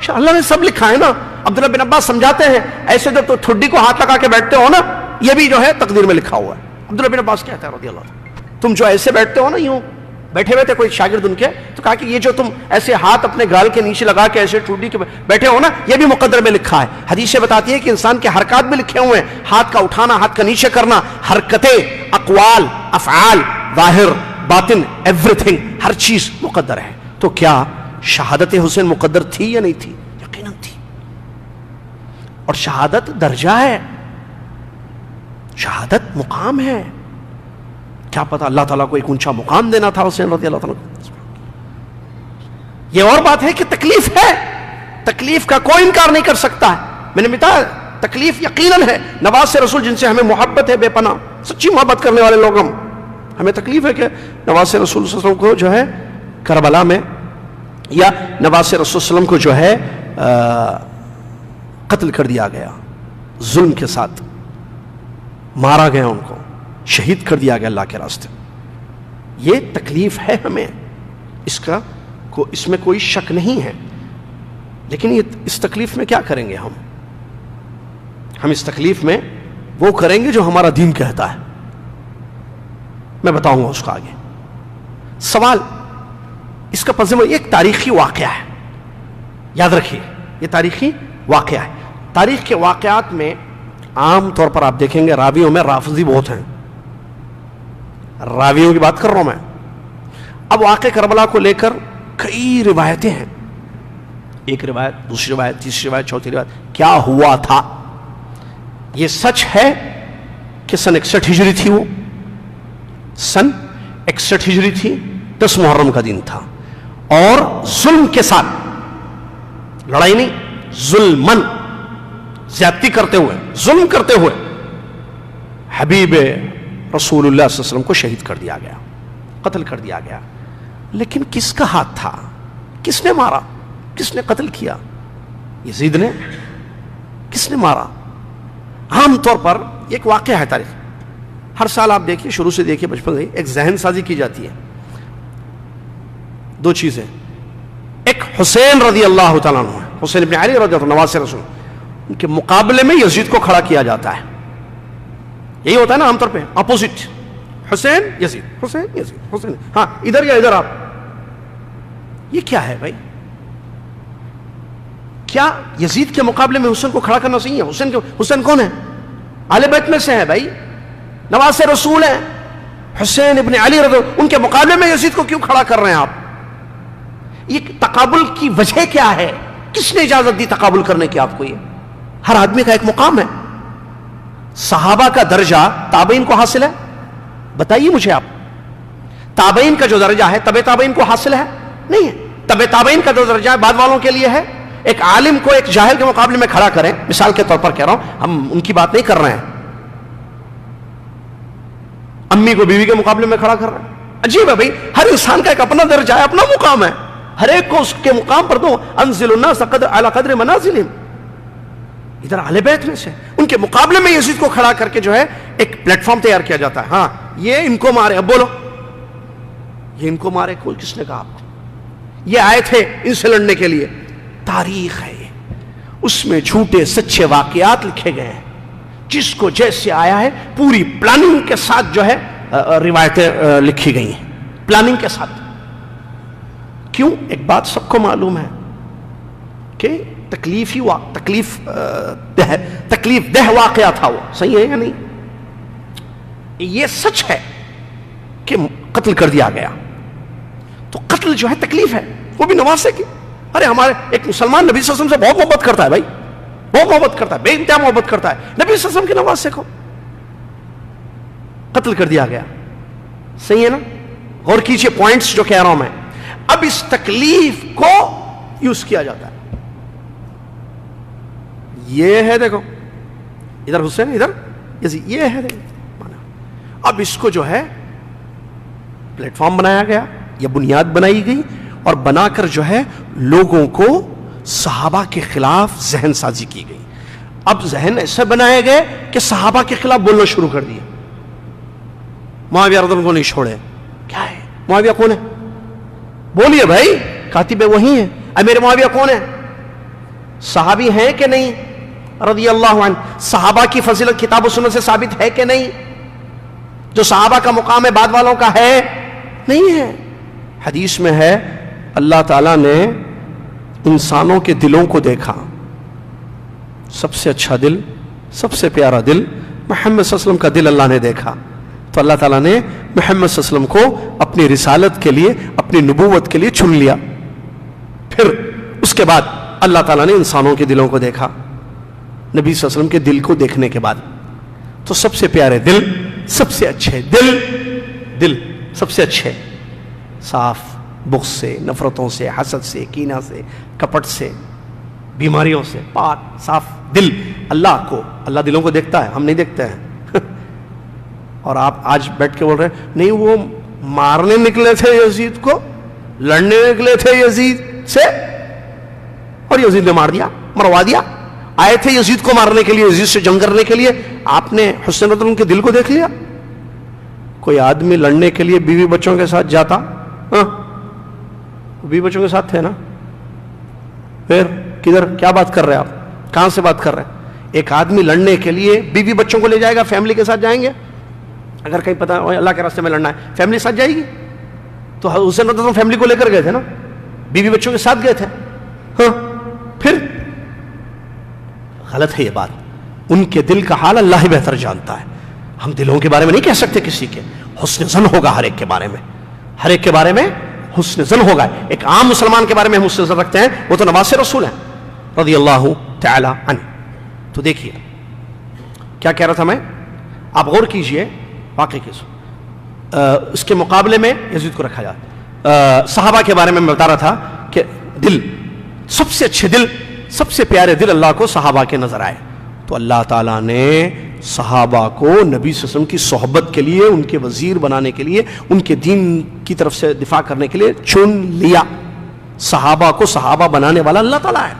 اللہ نے سب لکھا ہے نا. عبداللہ بن عباس سمجھاتے ہیں ایسے جب تو ٹھڈی کو ہاتھ لگا کے بیٹھتے ہو نا, یہ بھی جو ہے تقدیر میں لکھا ہوا ہے. عبداللہ بن عباس کہتا ہے رضی اللہ عنہ, تم جو ایسے بیٹھتے ہو نا, یوں بیٹھے ہوئے تھے کوئی شاگرد ان کے, تو کہا کہ یہ جو تم ایسے ہاتھ اپنے گال کے نیچے لگا کے ایسے ٹھڈی کے بیٹھے ہو نا, یہ بھی مقدر میں لکھا ہے. حدیثیں بتاتی ہے کہ انسان کے حرکات بھی لکھے ہوئے ہیں, ہاتھ کا اٹھانا, ہاتھ کا نیچے کرنا, حرکتیں, اقوال, افعال, ظاہر, باطن, ایوری تھنگ, ہر چیز مقدر ہے. تو کیا شہادت حسین مقدر تھی یا نہیں تھی؟ یقیناً تھی. اور شہادت درجہ ہے، شہادت مقام ہے. کیا پتا اللہ تعالیٰ کو ایک اونچا مقام دینا تھا حسین رضی اللہ تعالیٰ کو. یہ اور بات ہے کہ تکلیف ہے، تکلیف کا کوئی انکار نہیں کر سکتا ہے. میں نے بتایا تکلیف یقیناً ہے. نواز سے رسول جن سے ہمیں محبت ہے بے پناہ، سچی محبت کرنے والے لوگ ہمیں تکلیف ہے کہ نواز سے رسول صلی اللہ علیہ وسلم کو جو ہے کربلا میں، یا نواز سے رسول صلی اللہ علیہ وسلم کو جو ہے قتل کر دیا گیا، ظلم کے ساتھ مارا گیا، ان کو شہید کر دیا گیا اللہ کے راستے. یہ تکلیف ہے ہمیں، اس میں کوئی شک نہیں ہے. لیکن اس تکلیف میں کیا کریں گے ہم اس تکلیف میں وہ کریں گے جو ہمارا دین کہتا ہے. میں بتاؤں گا اس کا آگے. سوال اس کا پس منظر ایک تاریخی واقعہ ہے، یاد رکھیے یہ تاریخی واقعہ ہے. تاریخ کے واقعات میں عام طور پر آپ دیکھیں گے راویوں میں رافضی بہت ہیں. راویوں کی بات کر رہا ہوں میں. اب واقع کربلا کو لے کر کئی روایتیں ہیں، ایک روایت، دوسری روایت، تیسری روایت، چوتھی روایت. کیا ہوا تھا؟ یہ سچ ہے کہ سن 61 ہجری تھی، وہ سن 61 ہجری تھی، 10 محرم کا دن تھا، اور ظلم کے ساتھ، لڑائی نہیں، ظلمن، زیادتی کرتے ہوئے، ظلم کرتے ہوئے حبیب رسول اللہ صلی اللہ علیہ وسلم کو شہید کر دیا گیا، قتل کر دیا گیا. لیکن کس کا ہاتھ تھا؟ کس نے مارا؟ کس نے قتل کیا؟ یزید نے. کس نے مارا؟ عام طور پر ایک واقعہ ہے تاریخ، ہر سال آپ دیکھیے، شروع سے دیکھیے، بچپن سے ایک ذہن سازی کی جاتی ہے. دو چیزیں، ایک حسین رضی اللہ تعالیٰ عنہ، حسین ابن علی رضی اللہ عنہ، نواز رسول، ان کے مقابلے میں یزید کو کھڑا کیا جاتا ہے. یہی ہوتا ہے نا عام طور پہ، اپوزٹ، حسین یزید، حسین یزید، حسین، ہاں ادھر یا ادھر آپ. یہ کیا ہے بھائی؟ کیا یزید کے مقابلے میں حسین کو کھڑا کرنا صحیح ہے؟ حسین کون ہے؟ اہل بیت میں سے ہے بھائی، نواز رسول ہیں، حسین ابن علی رضی اللہ، ان کے مقابلے میں یزید کو کیوں کھڑا کر رہے ہیں آپ؟ یہ تقابل کی وجہ کیا ہے؟ کس نے اجازت دی تقابل کرنے کی آپ کو؟ یہ ہر آدمی کا ایک مقام ہے. صحابہ کا درجہ تابعین کو حاصل ہے؟ بتائیے مجھے آپ. تابعین کا جو درجہ ہے تبع تابعین کو حاصل ہے؟ نہیں ہے. تبع تابعین کا جو درجہ ہے بعد والوں کے لیے ہے. ایک عالم کو ایک جاہل کے مقابلے میں کھڑا کریں، مثال کے طور پر کہہ رہا ہوں، ہم ان کی بات نہیں کر رہے ہیں، امی کو بیوی کے مقابلے میں کھڑا کر رہے ہیں. عجیب ہے بھائی، ہر انسان کا ایک اپنا درجہ ہے، اپنا مقام ہے، ہر ایک کو اس کے مقام پر دو. انزل الناس علی قدر منازلہم. ادھر اہل بیت میں سے ان کے مقابلے میں یزید کو کھڑا کر کے جو ہے ایک پلیٹ فارم تیار کیا جاتا ہے. ہاں یہ ان کو مارے، اب بولو یہ ان کو مارے، کوئی کس نے کہا آپ کو؟ یہ آئے تھے ان سے لڑنے کے لیے. تاریخ ہے یہ، اس میں جھوٹے سچے واقعات لکھے گئے ہیں، جس کو جیسے آیا ہے پوری پلاننگ کے ساتھ جو ہے روایتیں لکھی گئی ہیں، پلاننگ کے ساتھ. کیوں؟ ایک بات سب کو معلوم ہے کہ تکلیف دہ واقعہ تھا. وہ صحیح ہے یا نہیں؟ یہ سچ ہے کہ قتل کر دیا گیا، تو قتل جو ہے تکلیف ہے، وہ بھی نواسے کی. ارے ہمارے ایک مسلمان نبی صلی اللہ علیہ وسلم سے بہت محبت کرتا ہے بھائی، بہت محبت کرتا ہے، بے انتہا محبت کرتا ہے. نبی صلی اللہ علیہ وسلم کے نواسے کو قتل کر دیا گیا. صحیح ہے نا؟ غور کیجئے پوائنٹس جو کہہ رہا ہوں میں. اب اس تکلیف کو یوز کیا جاتا ہے. یہ ہے دیکھو، ادھر حسین، ادھر یزید، یہ ہے دیکھو. اب اس کو جو ہے پلیٹ فارم بنایا گیا یا بنیاد بنائی گئی، اور بنا کر جو ہے لوگوں کو صحابہ کے خلاف ذہن سازی کی گئی. اب ذہن ایسے بنائے گئے کہ صحابہ کے خلاف بولنا شروع کر دیے. معاویہ رضی اللہ عنہ کو نہیں چھوڑے. کیا ہے معاویہ کون ہے؟ بولیے بھائی، کاتب وہی ہیں. امیر معاویہ کون ہے؟ صحابی ہیں کہ نہیں رضی اللہ عنہ؟ صحابہ کی فضیلت کتاب و سنت سے ثابت ہے کہ نہیں؟ جو صحابہ کا مقام ہے بعد والوں کا ہے نہیں ہے. حدیث میں ہے اللہ تعالیٰ نے انسانوں کے دلوں کو دیکھا، سب سے اچھا دل، سب سے پیارا دل محمد صلی اللہ علیہ وسلم کا دل اللہ نے دیکھا. تو اللہ تعالیٰ نے محمد صلی اللہ علیہ وسلم کو اپنی رسالت کے لیے، اپنی نبوت کے لیے چن لیا. پھر اس کے بعد اللہ تعالیٰ نے انسانوں کے دلوں کو دیکھا. نبی صلی اللہ علیہ وسلم کے دل کو دیکھنے کے بعد تو سب سے پیارے دل، سب سے اچھے دل سب سے اچھے، صاف، بغض سے، نفرتوں سے، حسد سے، کینہ سے، کپٹ سے، بیماریوں سے پاک صاف دل. اللہ دلوں کو دیکھتا ہے، ہم نہیں دیکھتے ہیں. اور آپ آج بیٹھ کے بول رہے ہیں نہیں وہ مارنے نکلے تھے یزید کو، لڑنے نکلے تھے یزید سے اور یزید نے مار دیا، مروا دیا. آئے تھے یزید کو مارنے کے لیے، یزید سے جنگ کرنے کے لیے، آپ نے حسین رضی اللہ عنہ کے دل کو دیکھ لیا. کوئی آدمی لڑنے کے لیے بیوی بچوں کے ساتھ جاتا؟ بیوی بچوں کے ساتھ تھے نا. پھر کدھر کیا بات کر رہے ہیں آپ، کہاں سے بات کر رہے ہیں؟ ایک آدمی لڑنے کے لیے بیوی بچوں کو لے جائے گا، فیملی کے ساتھ جائیں گے؟ اگر کہیں پتہ اللہ کے راستے میں لڑنا ہے فیملی ساتھ جائے گی؟ تو حسین رضی اللہ عنہ فیملی کو لے کر گئے تھے نا، بیوی بچوں کے ساتھ گئے تھے. پھر غلط ہے یہ بات. ان کے دل کا حال اللہ ہی بہتر جانتا ہے. ہم دلوں کے بارے میں نہیں کہہ سکتے کسی کے. حسن ظن ہوگا ہر ایک کے بارے میں، ہر ایک کے بارے میں حسن ظن ہوگا. ایک عام مسلمان کے بارے میں ہم حسن ظن رکھتے ہیں، وہ تو نواز رسول ہیں رضی اللہ تعالی عنہ. تو دیکھیے کیا کہہ رہا تھا میں، آپ غور کیجئے واقعی کس اس کے مقابلے میں یزید کو رکھا جاتا. صحابہ کے بارے میں بتا رہا تھا کہ دل، سب سے اچھے دل، سب سے پیارے دل اللہ کو صحابہ کے نظر آئے. تو اللہ تعالیٰ نے صحابہ کو نبی صلی اللہ علیہ وسلم کی صحبت کے لیے، ان کے وزیر بنانے کے لیے، ان کے دین کی طرف سے دفاع کرنے کے لیے چن لیا. صحابہ کو صحابہ بنانے والا اللہ تعالیٰ ہے.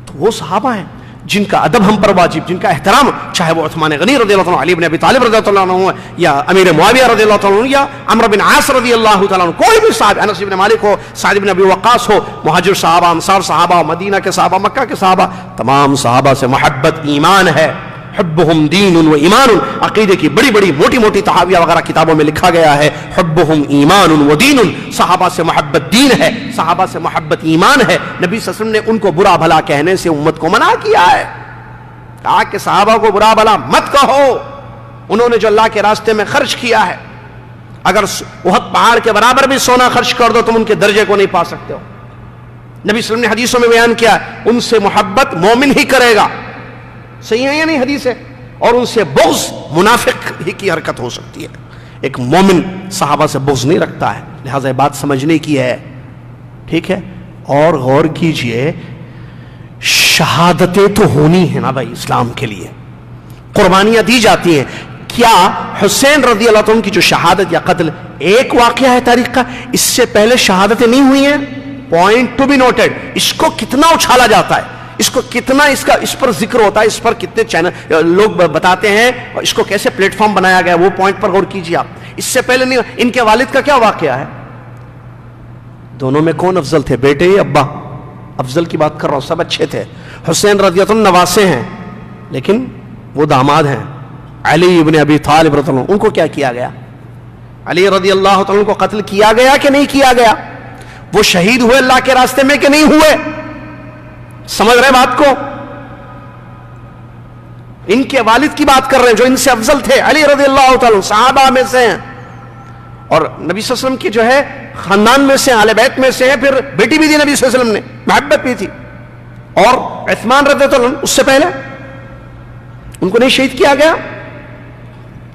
تو وہ صحابہ ہیں جن کا ادب ہم پر واجب، جن کا احترام، چاہے وہ عثمان غنی رضی اللہ عنہ، علی بن ابی طالب رضی اللہ عنہ، یا امیر معاویہ رضی اللہ عنہ، یا عمرو بن عاص رضی اللہ تعالیٰ عنہ، کوئی بھی صاحب، انس بن مالک ہو، سعد بن ابی وقاص ہو، مہاجر صحابہ، انصار صحابہ، مدینہ کے صحابہ، مکہ کے صحابہ، تمام صحابہ سے محبت ایمان ہے. حبہم دین و ایمان، عقیدے کی بڑی بڑی موٹی موٹی تحاویہ وغیرہ کتابوں میں لکھا گیا ہے. حبہم ایمان و دین، صحابہ سے محبت دین ہے، صحابہ سے محبت ایمان ہے. نبی صلی اللہ علیہ وسلم نے ان کو برا بھلا کہنے سے امت کو منع کیا ہے، کہا کہ صحابہ کو برا بھلا مت کہو، انہوں نے جو اللہ کے راستے میں خرچ کیا ہے، اگر احد پہاڑ کے برابر بھی سونا خرچ کر دو تم ان کے درجے کو نہیں پا سکتے ہو. نبی صلی اللہ علیہ وسلم نے حدیثوں میں بیان کیا ان سے محبت مومن ہی کرے گا. صحیح ہے یا نہیں حدیث ہے؟ اور ان سے بغض منافق ہی کی حرکت ہو سکتی ہے. ایک مومن صحابہ سے بغض نہیں رکھتا ہے. لہٰذا یہ بات سمجھنے کی ہے، ٹھیک ہے. اور غور کیجئے، شہادتیں تو ہونی ہیں نا بھائی، اسلام کے لیے قربانیاں دی جاتی ہیں. کیا حسین رضی اللہ عنہ کی جو شہادت یا قتل ایک واقعہ ہے تاریخ کا، اس سے پہلے شہادتیں نہیں ہوئی ہیں؟ Point to be noted. اس کو کتنا اچھالا جاتا ہے، اس کو کتنا اس پر ذکر ہوتا ہے، اس پر کتنے چینل لوگ بتاتے ہیں، اور اس کو کیسے پلیٹ فارم بنایا گیا، وہ پوائنٹ پر غور کیجیے آپ. اس سے پہلے نہیں. ان کے والد کا کیا واقعہ ہے؟ دونوں میں کون افضل تھے، بیٹے یا ابا؟ افضل کی بات کر رہا ہوں، سب اچھے تھے. حسین رضی اللہ عنہ نواسے ہیں لیکن وہ داماد ہیں. علی ابن ابی طالب رضی اللہ عنہ، ان کو کیا کیا گیا؟ علی رضی اللہ عنہ کو قتل کیا گیا کہ نہیں کیا گیا؟ وہ شہید ہوئے اللہ کے راستے میں کہ نہیں ہوئے؟ سمجھ رہے بات کو؟ ان کے والد کی بات کر رہے ہیں جو ان سے افضل تھے. علی رضی اللہ تعالی صحابہ میں سے ہیں، اور نبی صلی اللہ علیہ وسلم کی جو ہے خاندان میں سے، اہل بیت میں سے ہیں. پھر بیٹی بھی دی نبی صلی اللہ علیہ وسلم نے، محبت بھی تھی. اور عثمان رضی اللہ عنہ اس سے پہلے ان کو نہیں شہید کیا گیا؟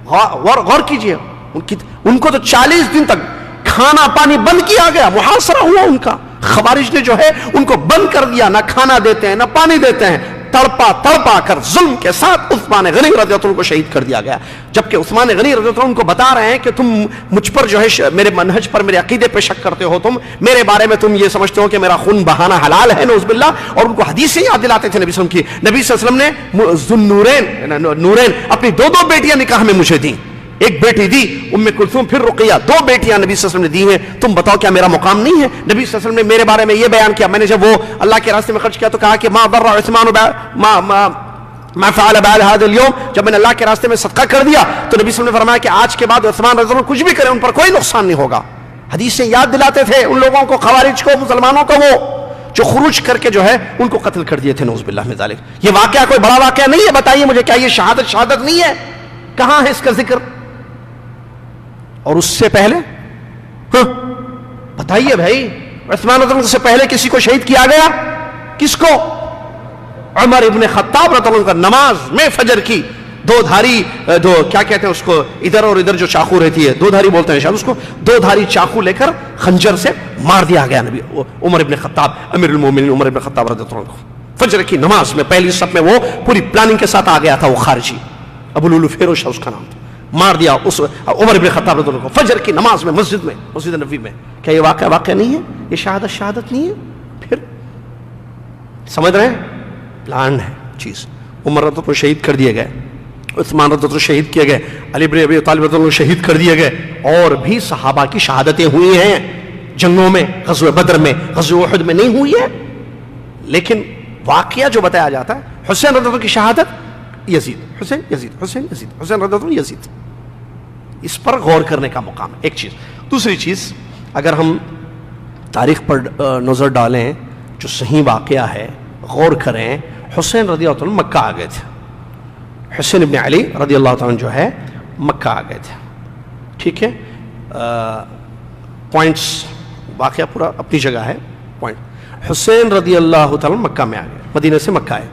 غور کیجئے، ان کو تو 40 دن تک کھانا پانی بند کیا گیا، محاصرہ ہوا ان کا. خوارج نے جو ہے ان کو بند کر دیا، نہ کھانا دیتے ہیں نہ پانی دیتے ہیں. تڑپا کر ظلم کے ساتھ عثمان غنی رضی اللہ عنہ کو شہید کر دیا گیا. جبکہ عثمان غنی رضی اللہ عنہ ان کو بتا رہے ہیں کہ تم مجھ پر جو ہے میرے منہج پر، میرے عقیدے پہ شک کرتے ہو، تم میرے بارے میں تم یہ سمجھتے ہو کہ میرا خون بہانا حلال ہے، نعوذ باللہ. اور ان کو حدیثیں یاد دلاتے تھے نبی صلی اللہ علیہ وسلم کی. نبی صلی اللہ علیہ وسلم نے نورین اپنی 2 بیٹیاں نکاح میں مجھے دیں. ایک بیٹی دی ام کلثوم، پھر رقیہ. 2 بیٹیاں نبی صلی اللہ علیہ وسلم نے دی ہیں. تم بتاؤ کیا میرا مقام نہیں ہے؟ نبی صلی اللہ علیہ وسلم نے میرے بارے میں یہ بیان کیا. میں نے جب وہ اللہ کے راستے میں خرچ کیا تو کہا کہ ما ضر عثمان ما فعل بعد هذا اليوم. جب میں نے اللہ کے راستے میں صدقہ کر دیا تو نبی صلی اللہ علیہ وسلم نے فرمایا کہ آج کے بعد عثمان رضی اللہ عنہ کچھ بھی کرے ان پر کوئی نقصان نہیں ہوگا. حدیثیں یاد دلاتے تھے ان لوگوں کو، خوارج کو، مسلمانوں کو، وہ جو خروج کر کے جو ہے ان کو قتل کر دیے تھے، نعوذ باللہ من ذالک. یہ واقعہ کوئی بڑا واقعہ نہیں ہے. بتائیے مجھے، کیا یہ شہادت نہیں ہے؟ کہاں ہے اس کا ذکر؟ اور اس سے پہلے بتائیے بھائی، عثمان رضی اللہ عنہ سے پہلے کسی کو شہید کیا گیا؟ کس کو؟ عمر ابن خطاب رضی اللہ عنہ کا نماز میں فجر کی دو دھاری، کیا کہتے ہیں اس کو، ادھر اور ادھر جو چاقو رہتی ہے، دو دھاری بولتے ہیں شاید اس کو، دو دھاری چاقو لے کر خنجر سے مار دیا گیا نبی عمر ابن خطاب، امیر المومنین عمر ابن خطاب رضی اللہ عنہ. فجر کی نماز میں پہلی صف میں وہ پوری پلاننگ کے ساتھ آ گیا تھا، وہ خارجی ابو لولو فیروز اس کا نام تھا، مار دیا اس عمر ابن خطاب رضی اللہ عنہ کو فجر کی نماز میں، مسجد نبوی میں. کیا یہ واقعہ نہیں ہے؟ یہ شہادت نہیں ہے؟ پھر سمجھ رہے ہیں؟ پلان ہے چیز. عمر رضی اللہ عنہ شہید کر دیے گئے، عثمان رضی اللہ عنہ شہید کیے گئے، علی بن ابی طالب رضی اللہ عنہ شہید کر دیے گئے، اور بھی صحابہ کی شہادتیں ہوئی ہیں جنگوں میں، غزوہ بدر میں، غزوہ احد میں نہیں ہوئی ہے. لیکن واقعہ جو بتایا جاتا ہے، حسین رضی اللہ عنہ کی شہادت، یزید، حسین یزید، حسین یزید، حسین رضی اللہ عنہ یزید، اس پر غور کرنے کا مقام ہے. ایک چیز. دوسری چیز، اگر ہم تاریخ پر نظر ڈالیں، جو صحیح واقعہ ہے، غور کریں، حسین رضی اللہ عنہ مکہ آ گئے تھے. حسین ابن علی رضی اللہ تعالیٰ جو ہے مکہ آ گئے تھے. ٹھیک ہے، پوائنٹس، واقعہ پورا اپنی جگہ ہے. پوائنٹ، حسین رضی اللہ تعالیٰ مکہ میں آ گئے، مدینہ سے مکہ آئے.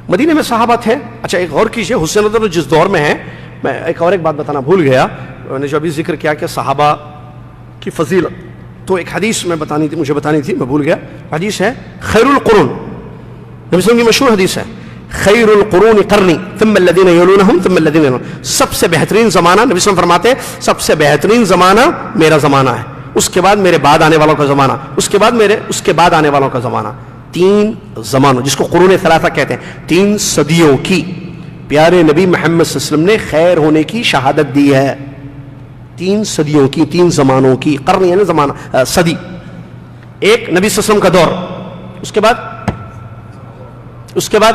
مدینہ میں صحابہ تھے. اچھا ایک غور کیجئے، حسین رضی اللہ جس دور میں ہیں، میں ایک بات بتانا بھول گیا، میں نے جو ابھی ذکر کیا کہ صحابہ کی فضیلت، تو ایک حدیث میں مجھے بتانی تھی، میں بھول گیا. حدیث ہے خیر القرون، نبی صلی اللہ علیہ وسلم کی مشہور حدیث ہے، خیر القرون قرنی ثم الذین یلونہم ثم الذین یلونہم. سب سے بہترین زمانہ، نبی صلی اللہ علیہ وسلم فرماتے ہیں سب سے بہترین زمانہ میرا زمانہ ہے، اس کے بعد میرے بعد آنے والوں کا زمانہ، اس کے بعد اس کے بعد آنے والوں کا زمانہ. 3 زمانوں، جس کو قرون ثلاثہ کہتے ہیں، 3 صدیوں کی پیارے نبی محمد صلی اللہ علیہ وسلم نے خیر ہونے کی شہادت دی ہے. 3 صدیوں کی، 3 زمانوں کی، قرن یعنی زمانہ، صدی. ایک نبی صلی اللہ علیہ وسلم کا دور، اس کے بعد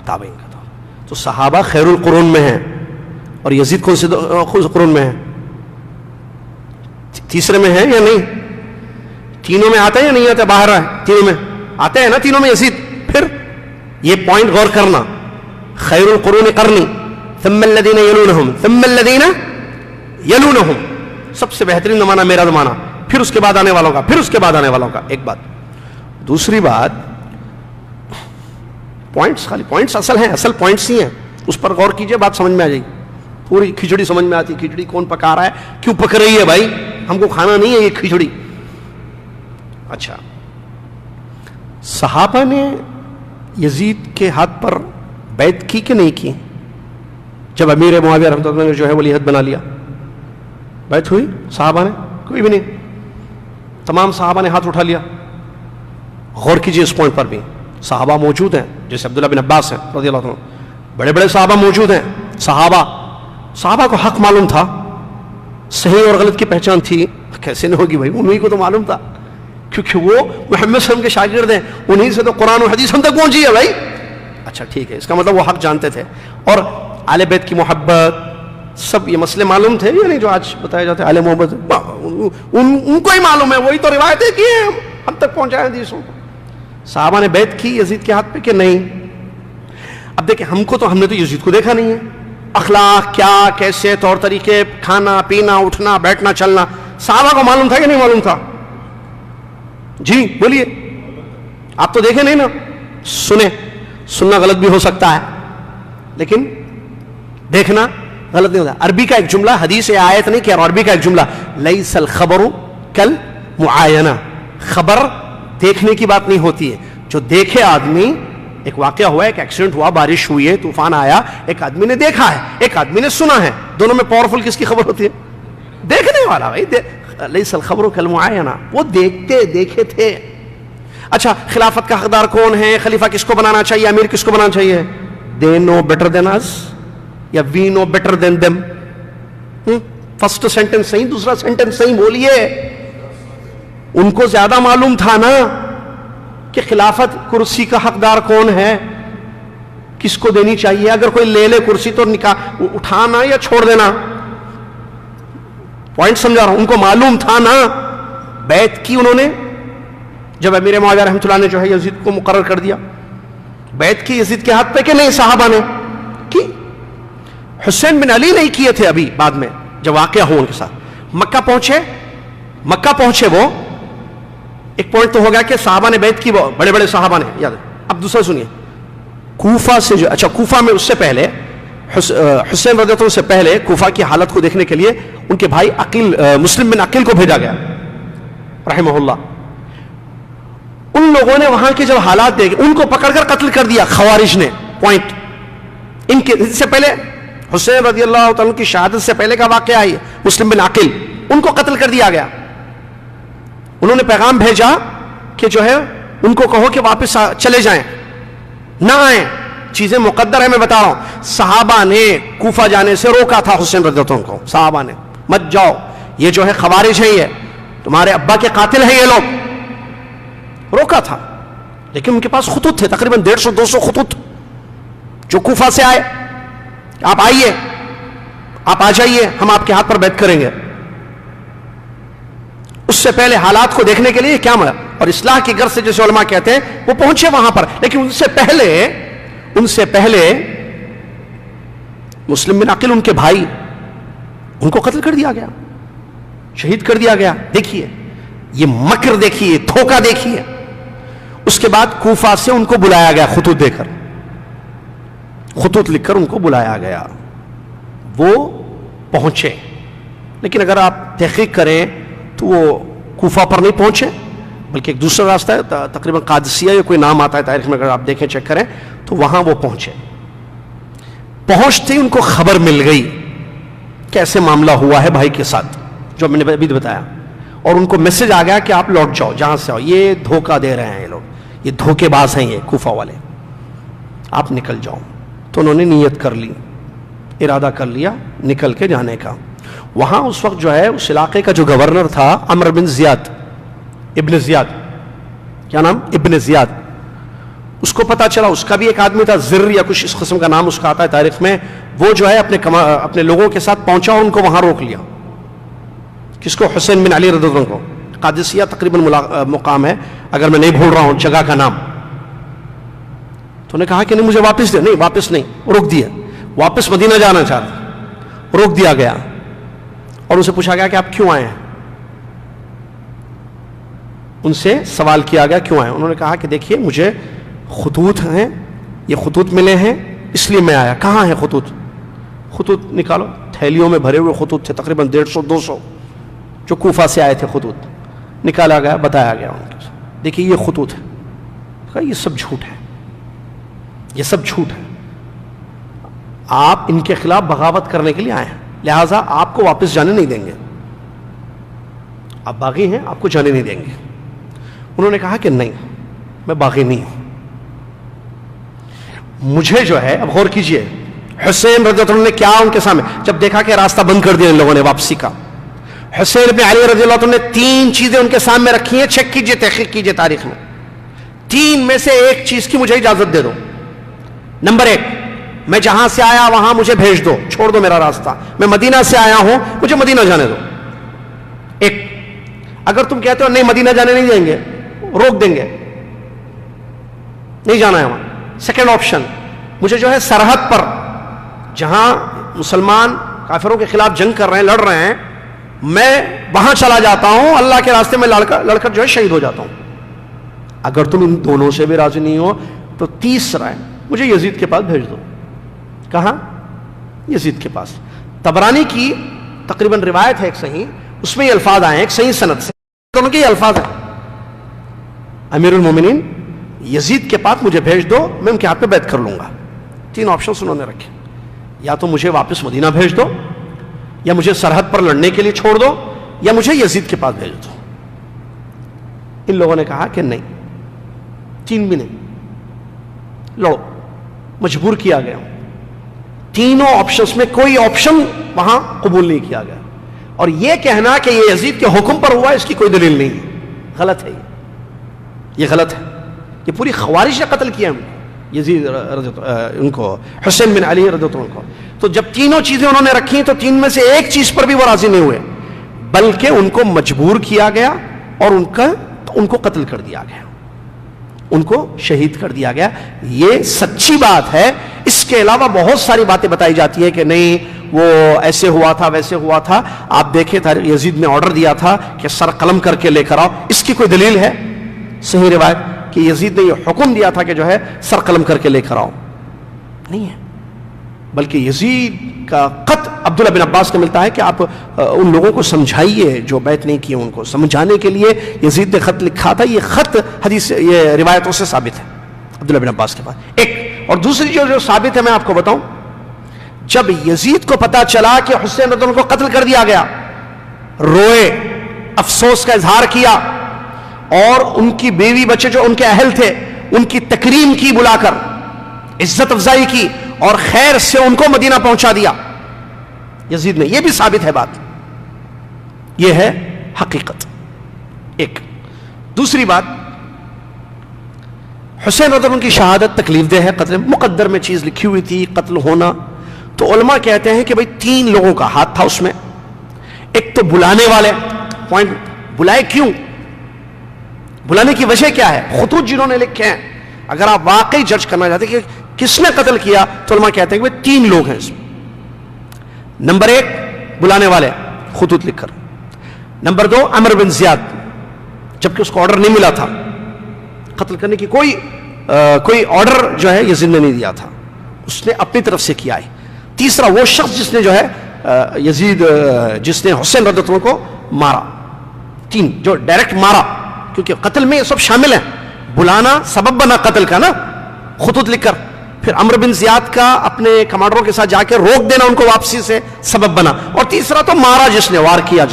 تابعین کا دور. تو صحابہ خیر القرون میں ہیں. اور یزید کون سے قرون میں ہے؟ تیسرے میں ہے یا نہیں؟ تینوں میں آتا ہے یا نہیں آتا؟ باہر ہے، تینوں میں آتا ہے نا، تینوں میں یزید. پھر یہ پوائنٹ غور کرنا، خیر القرون قرنی ثم الذین یلونہم ثم الذین یلونہم، سب سے بہترین زمانہ میرا زمانہ، پھر اس کے بعد آنے والوں کا، پھر اس کے بعد آنے والوں کا. ایک بات. دوسری بات، پوائنٹس، خالی پوائنٹس اصل ہیں، اصل پوائنٹس ہی ہیں، اس پر غور کیجئے، بات سمجھ میں آ جائے گی. پوری کھچڑی سمجھ میں آتی. کھچڑی کون پکا رہا ہے، کیوں پک رہی ہے بھائی، ہم کو کھانا نہیں ہے یہ کھچڑی. اچھا، صحابہ نے یزید کے ہاتھ پر بیعت کی کہ نہیں کی؟ جب امیر معاویہ رحمۃ اللہ نے جو ہے ولیعہد بنا لیا، بیعت ہوئی صحابہ نے؟ کوئی بھی نہیں. تمام صحابہ نے ہاتھ اٹھا لیا. غور کیجئے اس پوائنٹ پر بھی. صحابہ موجود ہیں، جیسے عبداللہ بن عباس ہیں رضی اللہ عنہ، بڑے بڑے صحابہ موجود ہیں. صحابہ کو حق معلوم تھا، صحیح اور غلط کی پہچان تھی. کیسے نہیں ہوگی بھائی، انہی کو تو معلوم تھا، کیونکہ وہ محمد صلی اللہ علیہ وسلم کے شاگرد ہیں، انہی سے تو قرآن و حدیث ہم تک پہنچی ہے بھائی. اچھا ٹھیک ہے، اس کا مطلب وہ حق جانتے تھے. اور اہل بیت کی محبت، سب یہ مسئلے معلوم تھے، یعنی جو آج بتایا جاتا ہے اہل محبت، ان کو ہی معلوم ہے، وہی تو روایتیں کی ہیں، ہم تک پہنچائے حدیثوں کو. صحابہ نے بیعت کی یزید کے ہاتھ پہ کہ نہیں؟ اب دیکھیں، ہم نے تو یزید کو دیکھا نہیں ہے. اخلاق کیا، کیسے طور طریقے، کھانا پینا، اٹھنا بیٹھنا چلنا، صحابہ کو معلوم تھا کہ نہیں معلوم تھا؟ جی بولیے، آپ تو دیکھیں نہیں نا. سننا غلط بھی ہو سکتا ہے، لیکن دیکھنا غلط نہیں ہوتا. عربی کا ایک جملہ، حدیث آیت نہیں کہ عربی کا ایک جملہ، لیس الخبر کالمعاینہ، خبر دیکھنے کی بات نہیں ہوتی ہے. جو دیکھے آدمی، ایک واقعہ ہوا ہے، ایک ایکسیڈنٹ ہوا، بارش ہوئی ہے، طوفان آیا، ایک آدمی نے دیکھا ہے، ایک آدمی نے سنا ہے، دونوں میں پاورفل کس کی خبر ہوتی ہے؟ دیکھنے والا بھائی. لیس الخبر کالمعاینہ، وہ دیکھے تھے. اچھا، خلافت کا حقدار کون ہے، خلیفہ کس کو بنانا چاہیے، امیر کس کو بنانا چاہیے؟ they know better than us یا we know better than them؟ First sentence صحیح، دوسرا سینٹنس صحیح بولیے. ان کو زیادہ معلوم تھا نا کہ خلافت کرسی کا حقدار کون ہے، کس کو دینی چاہیے. اگر کوئی لے لے کرسی تو نکاح اٹھانا یا چھوڑ دینا. پوائنٹ سمجھا رہا ہوں. ان کو معلوم تھا نا. بیعت کی انہوں نے، جب امیر معاویہ رحمۃ اللہ نے جو ہے یزید کو مقرر کر دیا، بیعت کی یزید کے ہاتھ پہ کہ نہیں؟ صحابہ نے کی. حسین بن علی نہیں کیے تھے ابھی، بعد میں جب واقعہ ہو ان کے ساتھ. مکہ پہنچے وہ ایک پوائنٹ تو ہو گیا کہ صحابہ نے بیعت کی، بڑے بڑے صحابہ نے، یاد ہے. اب دوسرا سنیے، کوفہ سے جو، اچھا کوفہ میں اس سے پہلے حسین رضی اللہ عنہ سے پہلے کوفہ کی حالت کو دیکھنے کے لیے ان کے بھائی عقیل، مسلم بن عقیل کو بھیجا گیا رحمہ اللہ. ان لوگوں نے وہاں کے جب حالات دیکھے ان کو پکڑ کر قتل کر دیا خوارج نے. پوائنٹ ان کے سے پہلے حسین رضی اللہ تعالیٰ کی شہادت سے پہلے کا واقعہ ہے مسلم بن عقیل، ان کو قتل کر دیا گیا. انہوں نے پیغام بھیجا کہ جو ہے ان کو کہو کہ واپس چلے جائیں، نہ آئیں، چیزیں مقدر ہے. میں بتا رہا ہوں صحابہ نے کوفہ جانے سے روکا تھا حسین رضی اللہ عنہ کو. صحابہ نے مت جاؤ، یہ جو ہے خوارج ہیں، یہ تمہارے ابا کے قاتل ہیں، یہ لوگ، روکا تھا. لیکن ان کے پاس خطوط تھے، تقریباً 150-200 خطوط جو کوفہ سے آئے. آپ آئیے، آپ آ جائیے، ہم آپ کے ہاتھ پر بیعت کریں گے. اس سے پہلے حالات کو دیکھنے کے لیے کیا ملا، اور اصلاح کی غرض سے جیسے علماء کہتے ہیں وہ پہنچے وہاں پر. لیکن ان سے پہلے مسلم بن عقیل ان کے بھائی، ان کو قتل کر دیا گیا، شہید کر دیا گیا. دیکھیے یہ مکر، دیکھیے دھوکہ، دیکھیے. اس کے بعد کوفہ سے ان کو بلایا گیا، خطوط دے کر، خطوط لکھ کر ان کو بلایا گیا. وہ پہنچے، لیکن اگر آپ تحقیق کریں تو وہ کوفہ پر نہیں پہنچے، بلکہ ایک دوسرا راستہ ہے، تقریباً قادسیہ یا کوئی نام آتا ہے تاریخ میں، اگر آپ دیکھیں چیک کریں تو وہاں وہ پہنچے. پہنچتے ان کو خبر مل گئی کہ ایسے معاملہ ہوا ہے بھائی کے ساتھ جو میں نے ابھی بتایا، اور ان کو میسج آ گیا کہ آپ لوٹ جاؤ جہاں سے آؤ، یہ دھوکہ دے رہے ہیں یہ لوگ، یہ دھوکے باز ہیں یہ کوفہ والے، آپ نکل جاؤ. تو انہوں نے نیت کر لی، ارادہ کر لیا نکل کے جانے کا. وہاں اس وقت جو ہے اس علاقے کا جو گورنر تھا عمر بن زیاد، ابن زیاد، کیا نام، ابن زیاد. اس کو پتا چلا، اس کا بھی ایک آدمی تھا زر یا کچھ اس قسم کا نام اس کا آتا ہے تاریخ میں، وہ جو ہے اپنے لوگوں کے ساتھ پہنچا اور ان کو وہاں روک لیا. کس کو؟ حسین بن علی رضی اللہ عنہ کو. قادسیہ تقریباً مقام ہے اگر میں نہیں بھول رہا ہوں جگہ کا نام. تو نے کہا کہ نہیں مجھے واپس دے، نہیں واپس نہیں، روک دیا. واپس مدینہ جانا چاہتا، روک دیا گیا، اور ان سے پوچھا گیا کہ آپ کیوں آئے ہیں. ان سے سوال کیا گیا کیوں آئے. انہوں نے کہا کہ دیکھیے مجھے خطوط ہیں، یہ خطوط ملے ہیں اس لیے میں آیا. کہاں ہیں خطوط؟ خطوط نکالو. تھیلیوں میں بھرے ہوئے خطوط تھے، تقریباً 150-200 جو کوفہ سے آئے تھے. خطوط نکالا گیا، بتایا گیا ان کو، دیکھیے یہ خطوط ہے. کہا یہ سب جھوٹ ہے، یہ سب جھوٹ ہے، آپ ان کے خلاف بغاوت کرنے کے لیے آئے ہیں، لہٰذا آپ کو واپس جانے نہیں دیں گے، آپ باغی ہیں، آپ کو جانے نہیں دیں گے. انہوں نے کہا کہ نہیں میں باغی نہیں ہوں، مجھے جو ہے، اب غور کیجئے حسین رضی اللہ عنہ نے کیا ان کے سامنے، جب دیکھا کہ راستہ بند کر دیا ان لوگوں نے واپسی کا. حسین بن علی رضی اللہ عنہ نے 3 چیزیں ان کے سامنے رکھی ہیں، چیک کیجئے، تحقیق کیجئے تاریخ میں. 3 میں سے ایک چیز کی مجھے اجازت دے دو. نمبر 1، میں جہاں سے آیا وہاں مجھے بھیج دو، چھوڑ دو میرا راستہ، میں مدینہ سے آیا ہوں مجھے مدینہ جانے دو. ایک، اگر تم کہتے ہو نہیں مدینہ جانے نہیں دیں گے، روک دیں گے، نہیں جانا ہے وہاں. سیکنڈ آپشن، مجھے جو ہے سرحد پر جہاں مسلمان کافروں کے خلاف جنگ کر رہے ہیں، لڑ رہے ہیں، میں وہاں چلا جاتا ہوں، اللہ کے راستے میں لڑ کر جو ہے شہید ہو جاتا ہوں. اگر تم ان دونوں سے بھی راضی نہیں ہو تو تیسرا ہے مجھے یزید کے پاس بھیج دو. کہاں؟ یزید کے پاس. طبرانی کی تقریباً روایت ہے ایک صحیح، اس میں یہ الفاظ آئے ہیں ایک صحیح سند سے، دونوں کے یہ الفاظ ہیں، امیر المومنین یزید کے پاس مجھے بھیج دو، میں ان کے ہاتھ پہ بیعت کر لوں گا. 3 آپشنز انہوں نے رکھے، یا تو مجھے واپس مدینہ بھیج دو، یا مجھے سرحد پر لڑنے کے لیے چھوڑ دو، یا مجھے یزید کے پاس بھیج دو. ان لوگوں نے کہا کہ نہیں، 3 بھی نہیں، لڑو. مجبور کیا گیا. تینوں آپشنز میں کوئی آپشن وہاں قبول نہیں کیا گیا. اور یہ کہنا کہ یہ یزید کے حکم پر ہوا اس کی کوئی دلیل نہیں ہے، غلط ہے، یہ غلط ہے. یہ پوری خوارج نے قتل کیا یزید ان کو، حسین بن علی رضی اللہ عنہ کو. تو جب تینوں چیزیں انہوں نے رکھی تو 3 میں سے ایک چیز پر بھی وہ راضی نہیں ہوئے، بلکہ ان کو مجبور کیا گیا اور ان کو قتل کر دیا گیا، ان کو شہید کر دیا گیا. یہ سچی بات ہے. اس کے علاوہ بہت ساری باتیں بتائی جاتی ہیں کہ نہیں وہ ایسے ہوا تھا ویسے ہوا تھا. آپ دیکھیں یزید نے آرڈر دیا تھا کہ سر قلم کر کے لے کر آؤ. اس کی کوئی دلیل ہے صحیح روایت کہ یزید نے یہ حکم دیا تھا کہ جو ہے سر قلم کر کے لے کر آؤ؟ نہیں ہے. بلکہ یزید کا خط عبداللہ بن عباس کا ملتا ہے کہ آپ ان لوگوں کو سمجھائیے جو بیعت نہیں کیے, ان کو سمجھانے کے لیے یزید نے خط لکھا تھا. یہ خط حدیث یہ روایتوں سے ثابت ہے عبداللہ بن عباس کے پاس. ایک اور دوسری جو ثابت ہے میں آپ کو بتاؤں, جب یزید کو پتا چلا کہ حسین رضی اللہ عنہ کو قتل کر دیا گیا, روئے, افسوس کا اظہار کیا, اور ان کی بیوی بچے جو ان کے اہل تھے ان کی تکریم کی, بلا کر عزت افزائی کی, اور خیر سے ان کو مدینہ پہنچا دیا یزید نے. یہ بھی ثابت ہے بات, یہ ہے حقیقت. ایک دوسری بات, حسین رضی اللہ عنہ کی شہادت تکلیف دہ ہے, قتل مقدر میں چیز لکھی ہوئی تھی قتل ہونا. تو علماء کہتے ہیں کہ بھئی 3 لوگوں کا ہاتھ تھا اس میں. ایک تو بلانے والے, پوائنٹ بلائے کیوں, بلانے کی وجہ کیا ہے, خطوط جنہوں نے لکھے ہیں. اگر آپ واقعی جج کرنا چاہتے ہیں کہ کس نے قتل کیا, تو علماء کہتے ہیں کہ 3 لوگ ہیں اس میں. نمبر 1 بلانے والے خطوط لکھ کر. نمبر 2 عمرو بن زیاد, جبکہ اس کو آرڈر نہیں ملا تھا قتل کرنے کی, کوئی آرڈر جو ہے یزید نے نہیں دیا تھا, اس نے اپنی طرف سے کیا ہے. تیسرا وہ شخص جس نے جو ہے یزید جس نے حسین رضی اللہ عنہ کو مارا. 3 جو ڈائریکٹ مارا, کیونکہ قتل میں یہ سب شامل ہیں. بلانا سبب بنا قتل کا نا, خطوط لکھ کر. پھر عمرو بن زیاد کا اپنے کمانڈروں کے ساتھ جا کے روک دینا ان کو واپسی سے سبب بنا. اور تیسرا تو مارا جس نے وار کیا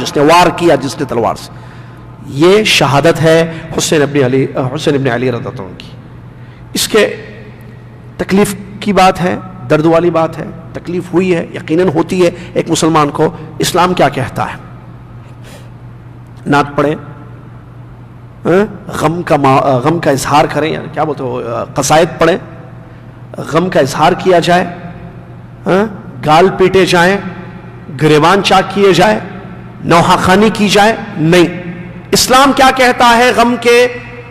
جس نے تلوار سے. یہ شہادت ہے حسین ابن علی رضی اللہ عنہ کی. اس کے تکلیف کی بات ہے, درد والی بات ہے, تکلیف ہوئی ہے, یقیناً ہوتی ہے ایک مسلمان کو. اسلام کیا کہتا ہے, نعت پڑھیں, غم کا اظہار کریں, یا کیا بولتے ہو, قصائد پڑھیں, غم کا اظہار کیا جائے, گال پیٹے جائیں, گریبان چاک کیے جائے, نوحہ خوانی کی جائے, نہیں. اسلام کیا کہتا ہے غم کے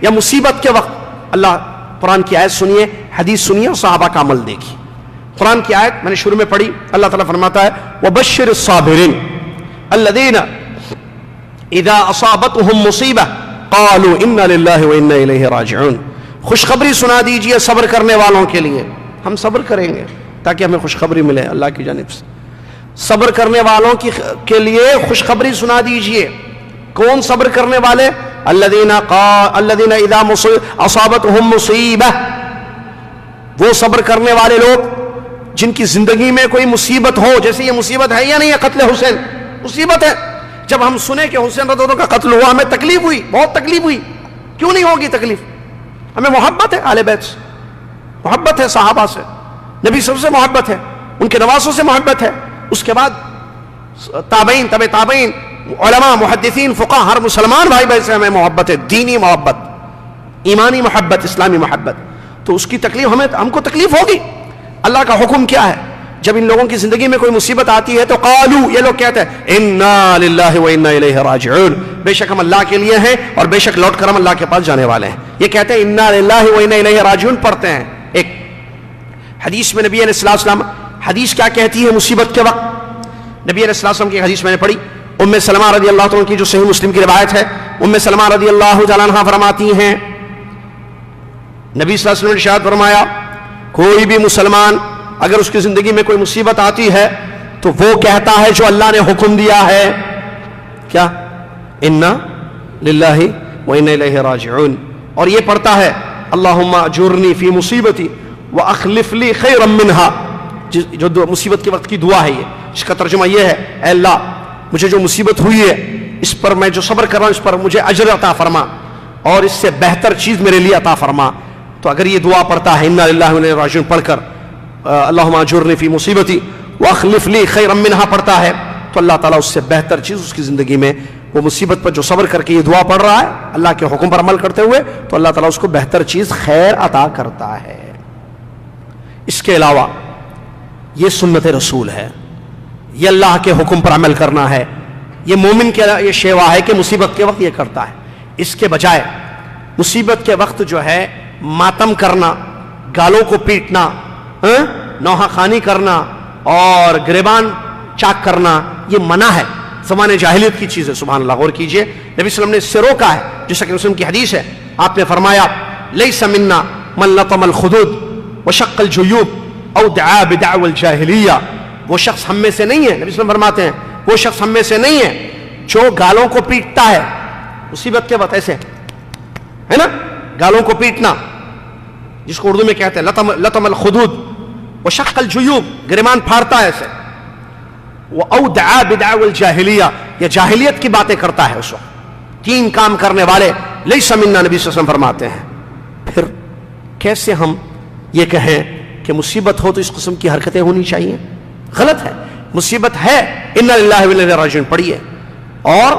یا مصیبت کے وقت؟ اللہ قرآن کی آیت سنیے, حدیث سنیے, اور صحابہ کا عمل دیکھیے. قرآن کی آیت میں نے شروع میں پڑھی, اللہ تعالیٰ فرماتا ہے وَبَشِّرِ الصَّابِرِينَ الَّذِينَ اِذَا أَصَابَتْهُمْ مُصِيبَةٌ قَالُوا إِنَّا لِلَّهِ وَإِنَّا إِلَيْهِ رَاجِعُونَ. خوشخبری سنا دیجئے صبر کرنے والوں کے لیے. ہم صبر کریں گے تاکہ ہمیں خوشخبری ملے اللہ کی جانب سے. صبر کرنے والوں کے لیے خوشخبری سنا دیجئے. کون صبر کرنے والے؟ الذین اذا اصابتهم مصیبہ, وہ صبر کرنے والے لوگ جن کی زندگی میں کوئی مصیبت ہو. جیسے یہ مصیبت ہے یا نہیں ہے, قتل حسین مصیبت ہے. جب ہم سنے کہ حسین رضی اللہ عنہ کا قتل ہوا, ہمیں تکلیف ہوئی, بہت تکلیف ہوئی. کیوں نہیں ہوگی تکلیف؟ ہمیں محبت ہے اہل بیت سے, محبت ہے صحابہ سے, نبی صلی اللہ علیہ وسلم سے محبت ہے, ان کے نواسوں سے محبت ہے. اس کے بعد تابعین, تبع تابعین, علماء, محدثین, فقہ, ہر مسلمان بھائی بھائی سے ہمیں محبت ہے, دینی محبت, ایمانی محبت, اسلامی محبت. تو اس کی تکلیف ہم کو تکلیف ہوگی. اللہ کا حکم کیا ہے؟ جب ان لوگوں کی زندگی میں کوئی مصیبت آتی ہے تو قالو, یہ لوگ کہتے ہیں انا للہ و انا الیہ راجعون, بے شک ہم اللہ کے لیے ہیں اور بے شک لوٹ کر ہم اللہ کے پاس جانے والے ہیں. یہ کہتے ہیں انا للہ و انا الیہ راجعون پڑھتے ہیں. ایک حدیث میں نبی علیہ السلام, حدیث کیا کہتی ہے مصیبت کے وقت؟ نبی علیہ السلام کی حدیث میں نے پڑھی, ام سلمہ رضی اللہ عنہ کی, جو صحیح مسلم کی روایت ہے. ام سلمہ رضی اللہ تعالیٰ عنہ فرماتی ہیں نبی صلی اللہ علیہ وسلم نے ارشاد فرمایا, کوئی بھی مسلمان اگر اس کی زندگی میں کوئی مصیبت آتی ہے تو وہ کہتا ہے جو اللہ نے حکم دیا ہے, کیا؟ انا للہ و انا الیہ راجعون. اور یہ پڑھتا ہے اللہم اجرنی فی مصیبتی واخلف لی خیرا منہا, جو مصیبت کے وقت کی دعا ہے. یہ اس کا ترجمہ یہ ہے, اے اللہ مجھے جو مصیبت ہوئی ہے اس پر میں جو صبر کر رہا ہوں اس پر مجھے اجر عطا فرما, اور اس سے بہتر چیز میرے لیے عطا فرما. تو اگر یہ دعا پڑھتا ہے انا للہ و انا الیہ راجعون پڑھ کر, اللہم اجرنی فی مصیبتی واخلف لی خیرا منہا پڑھتا ہے, تو اللہ تعالیٰ اس سے بہتر چیز اس کی زندگی میں, وہ مصیبت پر جو صبر کر کے یہ دعا پڑھ رہا ہے اللہ کے حکم پر عمل کرتے ہوئے, تو اللہ تعالیٰ اس کو بہتر چیز خیر عطا کرتا ہے. اس کے علاوہ یہ سنت رسول ہے, یہ اللہ کے حکم پر عمل کرنا ہے, یہ مومن کے یہ شیوا ہے کہ مصیبت کے وقت یہ کرتا ہے. اس کے بجائے مصیبت کے وقت جو ہے ماتم کرنا, گالوں کو پیٹنا, نوحہ خوانی کرنا اور گریبان چاک کرنا یہ منع ہے، زمانے جاہلیت کی چیز ہے. سبحان اللہ. غور کیجئے نبی صلی اللہ علیہ وسلم نے اس سے روکا ہے. جیسا کہ مسلم کی حدیث ہے، آپ نے فرمایا لیس منا من لطم الخدود وشق الجیوب او دعا بدعوى الجاہلیہ. وہ شخص ہم میں سے نہیں ہے، نبی صلی اللہ علیہ وسلم فرماتے ہیں وہ شخص ہم میں سے نہیں ہے جو گالوں کو پیٹتا ہے مصیبت کے وقت، ایسے ہے نا، گالوں کو پیٹنا جس کو اردو میں کہتے ہیں لطم الخدود وشق الجیوب، گریبان پھاڑتا ہے ایسے، وہ او دعا بدعوى الجاہلیہ، یا جاہلیت کی باتیں کرتا ہے اس وقت. 3 کام کرنے والے لیس منا نبی صلی اللہ علیہ وسلم فرماتے ہیں. پھر کیسے ہم یہ کہیں کہ مصیبت ہو تو اس قسم کی حرکتیں ہونی چاہیے؟ غلط ہے. مصیبت ہے انا للہ و انا الیہ راجعون پڑھیے اور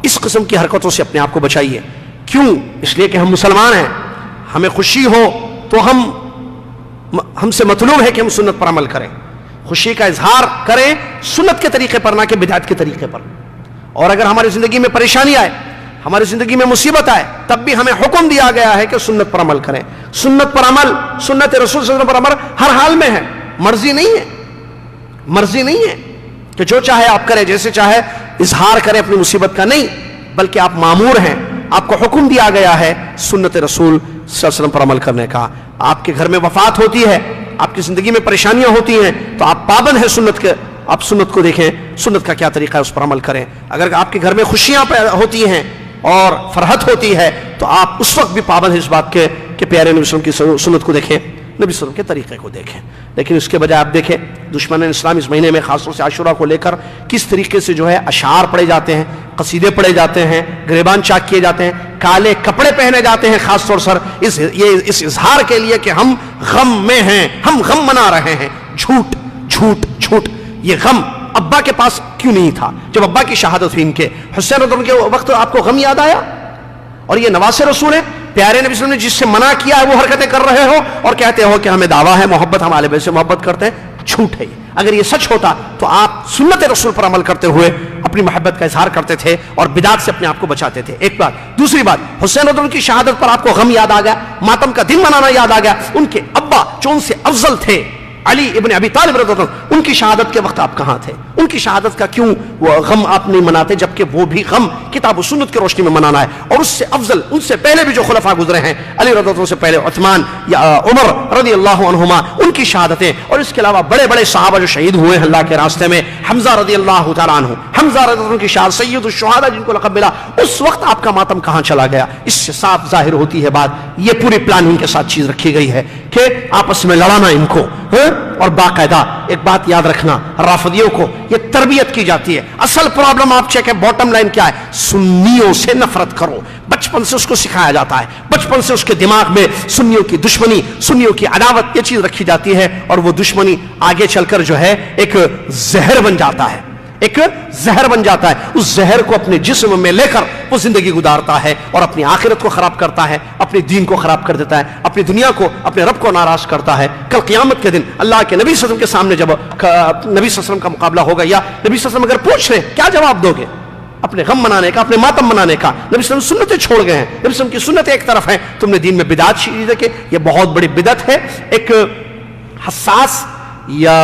اس قسم کی حرکتوں سے اپنے آپ کو بچائیے. کیوں؟ اس لیے کہ ہم مسلمان ہیں، ہمیں خوشی ہو تو ہم سے مطلوب ہے کہ ہم سنت پر عمل کریں، خوشی کا اظہار کریں سنت کے طریقے پر، نہ کہ بدعت کے طریقے پر. اور اگر ہماری زندگی میں پریشانی آئے، ہماری زندگی میں مصیبت آئے، تب بھی ہمیں حکم دیا گیا ہے کہ سنت پر عمل کریں. سنت پر عمل، سنت رسول صلی اللہ علیہ وسلم پر عمل ہر حال میں ہے. مرضی نہیں ہے، مرضی نہیں ہے کہ جو چاہے آپ کریں، جیسے چاہے اظہار کریں اپنی مصیبت کا، نہیں، بلکہ آپ مامور ہیں، آپ کو حکم دیا گیا ہے سنت رسول صلی اللہ علیہ وسلم پر عمل کرنے کا. آپ کے گھر میں وفات ہوتی ہے، آپ کی زندگی میں پریشانیاں ہوتی ہیں، تو آپ پابند ہیں سنت کے. آپ سنت کو دیکھیں، سنت کا کیا طریقہ ہے، اس پر عمل کریں. اگر آپ کے گھر میں خوشیاں ہوتی ہیں اور فرحت ہوتی ہے تو آپ اس وقت بھی پابند ہیں اس بات کے کہ پیارے نبی صلی اللہ علیہ وسلم کی سنت کو دیکھیں، نبی صلی اللہ علیہ وسلم کے طریقے کو دیکھیں. لیکن اس کے بجائے آپ دیکھیں دشمن اسلام اس مہینے میں خاص طور سے عاشورہ کو لے کر کس طریقے سے جو ہے اشعار پڑھے جاتے ہیں، قصیدے پڑھے جاتے ہیں، گریبان چاک کیے جاتے ہیں، کالے کپڑے پہنے جاتے ہیں، خاص طور پر اس اظہار کے لیے کہ ہم غم میں ہیں، ہم غم منا رہے ہیں. جھوٹ جھوٹ جھوٹ. یہ غم ابا کے پاس کیوں نہیں تھا؟ جب ابا کی شہادت ہوئی ان کے، حسین رضی اللہ عنہ کے وقت آپ کو غم یاد آیا؟ اور یہ نواز رسول ہے، پیارے نبی صلی اللہ علیہ وسلم نے جس سے منع کیا ہے وہ حرکتیں کر رہے ہو اور کہتے ہو کہ ہمیں دعویٰ ہے محبت، ہم اہل بیت سے محبت کرتے ہیں. جھوٹ ہے. اگر یہ سچ ہوتا تو آپ سنت رسول پر عمل کرتے ہوئے اپنی محبت کا اظہار کرتے تھے اور بدعت سے اپنے آپ کو بچاتے تھے. ایک بات. دوسری بات، حسین رضی اللہ عنہ کی شہادت پر آپ کو غم یاد آ گیا، ماتم کا دن منانا یاد آ گیا. ان کے ابا جو ان سے افضل تھے، علی ابن ابی طالب رضی اللہ عنہ، ان کی شہادت کے وقت آپ کہاں تھے؟ ان کی شہادت کا کیوں وہ غم آپ نہیں مناتے، جبکہ وہ بھی غم کتاب و سنت کی روشنی میں منانا ہے؟ اور اس سے افضل، ان سے پہلے بھی جو خلفاء گزرے ہیں، علی رضی اللہ عنہ سے پہلے عثمان یا عمر رضی اللہ عنہما، ان کی شہادتیں، اور اس کے علاوہ بڑے بڑے صحابہ جو شہید ہوئے ہیں اللہ کے راستے میں، حمزہ رضی اللہ تعالیٰ عنہ، حمزہ رضی اللہ عنہ کی شہادت، سید الشہداء جن کو لقب ملا، اس وقت آپ کا ماتم کہاں چلا گیا؟ اس سے صاف ظاہر ہوتی ہے بات. یہ پوری پلاننگ کے ساتھ چیز رکھی گئی ہے کہ آپس میں لڑانا ان کو. اور باقاعدہ ایک بات یاد رکھنا، رافضیوں کو یہ تربیت کی جاتی ہے. اصل پرابلم آپ چیک ہے، باٹم لائن کیا ہے؟ سنیوں سے نفرت کرو. بچپن سے اس کو سکھایا جاتا ہے، بچپن سے اس کے دماغ میں سنیوں کی دشمنی، سنیوں کی عداوت، یہ چیز رکھی جاتی ہے، اور وہ دشمنی آگے چل کر جو ہے ایک زہر بن جاتا ہے، ایک زہر بن جاتا ہے. اس زہر کو اپنے جسم میں لے کر وہ زندگی گزارتا ہے اور اپنی آخرت کو خراب کرتا ہے، اپنے دین کو خراب کر دیتا ہے، اپنی دنیا کو، اپنے رب کو ناراض کرتا ہے. کل قیامت کے دن اللہ کے نبی صلی اللہ علیہ وسلم کے سامنے جب نبی صلی اللہ علیہ وسلم کا مقابلہ ہوگا، یا نبی صلی اللہ علیہ وسلم اگر پوچھ رہے کیا جواب دو گے اپنے غم منانے کا، اپنے ماتم منانے کا؟ نبی صلی اللہ علیہ وسلم سنتیں چھوڑ گئے ہیں. نبی صلی اللہ علیہ وسلم کی سنتیں ایک طرف ہیں، تم نے دین میں بدعت شیعہ ہے کہ یہ بہت بڑی بدعت ہے. ایک حساس یا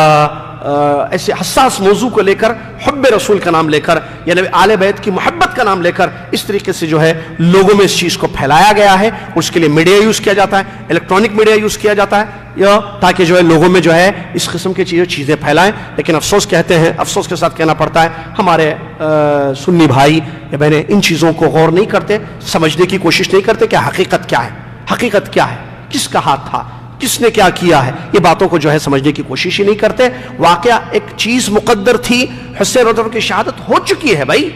ایسے حساس موضوع کو لے کر، حب رسول کا نام لے کر، یعنی آل بیت کی محبت کا نام لے کر، اس طریقے سے جو ہے لوگوں میں اس چیز کو پھیلایا گیا ہے. اس کے لیے میڈیا یوز کیا جاتا ہے، الیکٹرانک میڈیا یوز کیا جاتا ہے، تاکہ جو ہے لوگوں میں جو ہے اس قسم کی چیزیں پھیلائیں. لیکن افسوس کہتے ہیں، افسوس کے ساتھ کہنا پڑتا ہے، ہمارے سنی بھائی یا بہنیں ان چیزوں کو غور نہیں کرتے، سمجھنے کی کوشش نہیں کرتے کہ حقیقت کیا ہے، حقیقت کیا ہے، کس کا ہاتھ تھا، کس نے کیا کیا ہے. یہ باتوں کو جو ہے سمجھنے کی کوشش ہی نہیں کرتے. واقعہ ایک چیز مقدر تھی، حسین رضی اللہ عنہ کی شہادت ہو چکی ہے بھائی،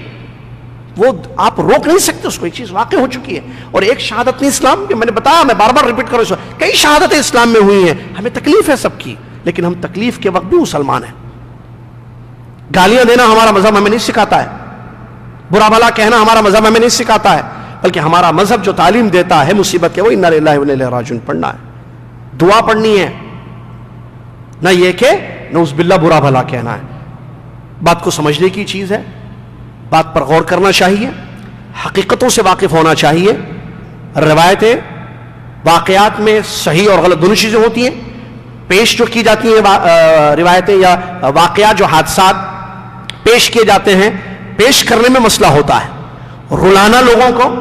وہ آپ روک نہیں سکتے اس کو، ایک چیز واقع ہو چکی ہے. اور ایک شہادت نہیں اسلام میں نے بتایا، میں بار بار ریپیٹ کروں، کئی شہادتیں اسلام میں ہوئی ہیں. ہمیں تکلیف ہے سب کی، لیکن ہم تکلیف کے وقت بھی مسلمان ہیں. گالیاں دینا ہمارا مذہب ہمیں نہیں سکھاتا ہے، برا بھلا کہنا ہمارا مذہب ہمیں نہیں سکھاتا ہے، بلکہ ہمارا مذہب جو تعلیم دیتا ہے مصیبت کے، وہ انا للہ و انا الیہ راجعون پڑھنا ہے، دعا پڑھنی ہے، نہ یہ کہ نعوذ باللہ برا بھلا کہنا ہے. بات کو سمجھنے کی چیز ہے، بات پر غور کرنا چاہیے، حقیقتوں سے واقف ہونا چاہیے. روایتیں، واقعات میں صحیح اور غلط دونوں چیزیں ہوتی ہیں. پیش جو کی جاتی ہیں روایتیں یا واقعات، جو حادثات پیش کیے جاتے ہیں، پیش کرنے میں مسئلہ ہوتا ہے، رلانا لوگوں کو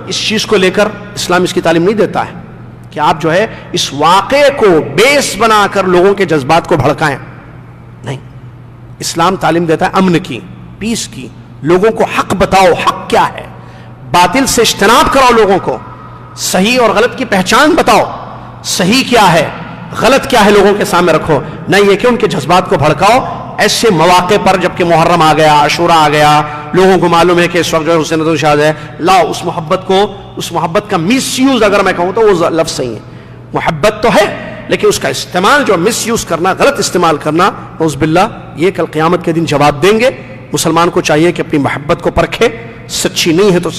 اس چیز کو لے کر اسلام اس کی تعلیم نہیں دیتا ہے کہ آپ جو ہے اس واقعے کو بیس بنا کر لوگوں کے جذبات کو بھڑکائیں. نہیں، اسلام تعلیم دیتا ہے امن کی، پیس کی. لوگوں کو حق بتاؤ، حق کیا ہے، باطل سے اجتناب کراؤ، لوگوں کو صحیح اور غلط کی پہچان بتاؤ، صحیح کیا ہے غلط کیا ہے لوگوں کے سامنے رکھو، نہ یہ کہ ان کے جذبات کو بھڑکاؤ. ایسے مواقع پر جبکہ محرم آ گیا، عاشورہ آ گیا، لوگوں کو معلوم ہے کہ اس وقت جو ہے حسین ندوی شاد ہے، لاؤ اس محبت کا مس یوز اگر میں کہوں تو وہ لفظ صحیح ہے. محبت تو ہے لیکن اس کا استعمال جو مس یوز کرنا، غلط استعمال کرنا، نعوذ باللہ، یہ کل قیامت کے دن جواب دیں گے. مسلمان کو چاہیے کہ اپنی محبت کو پرکھے، سچی نہیں ہے تو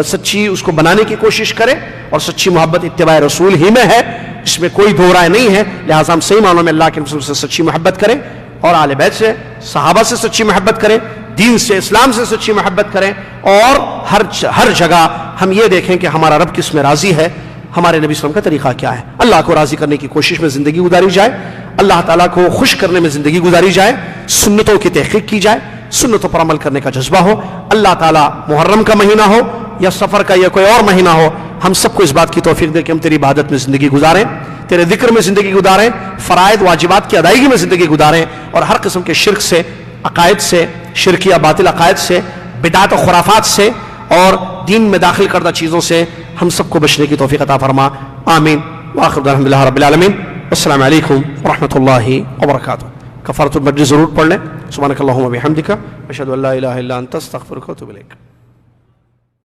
سچی اس کو بنانے کی کوشش کرے، اور سچی محبت اتباع رسول ہی میں ہے، اس میں کوئی دو رائے نہیں ہے. لہٰذا ہم صحیح معنوں میں اللہ کے رسول سے سچی محبت کریں، اور آل بیت سے، صحابہ سے سچی محبت کریں، دین سے، اسلام سے سچی محبت کریں، اور ہر جگہ ہم یہ دیکھیں کہ ہمارا رب کس میں راضی ہے، ہمارے نبی صلی اللہ علیہ وسلم کا طریقہ کیا ہے. اللہ کو راضی کرنے کی کوشش میں زندگی گزاری جائے، اللہ تعالیٰ کو خوش کرنے میں زندگی گزاری جائے، سنتوں کی تحقیق کی جائے، سنتوں پر عمل کرنے کا جذبہ ہو. اللہ تعالیٰ محرم کا مہینہ ہو یا سفر کا یا کوئی اور مہینہ ہو، ہم سب کو اس بات کی توفیق دے کہ ہم تیری عبادت میں زندگی گزاریں، تیرے ذکر میں زندگی گزاریں، فرائض واجبات کی ادائیگی میں زندگی گزاریں، اور ہر قسم کے شرک سے، عقائد سے، شرکی یا باطل عقائد سے، بدعت و خرافات سے، اور دین میں داخل کردہ چیزوں سے ہم سب کو بچنے کی توفیق عطا فرما. آمین. وآخر دعوانا الحمدللہ رب العالمین. السلام علیکم ورحمۃ اللہ وبرکاتہ. کفارۃ المجلس ضرور پڑھ لیں. سبحانک اللہم و بحمدک، اشہد ان لا الہ الا انت، استغفرک و اتوب الیک.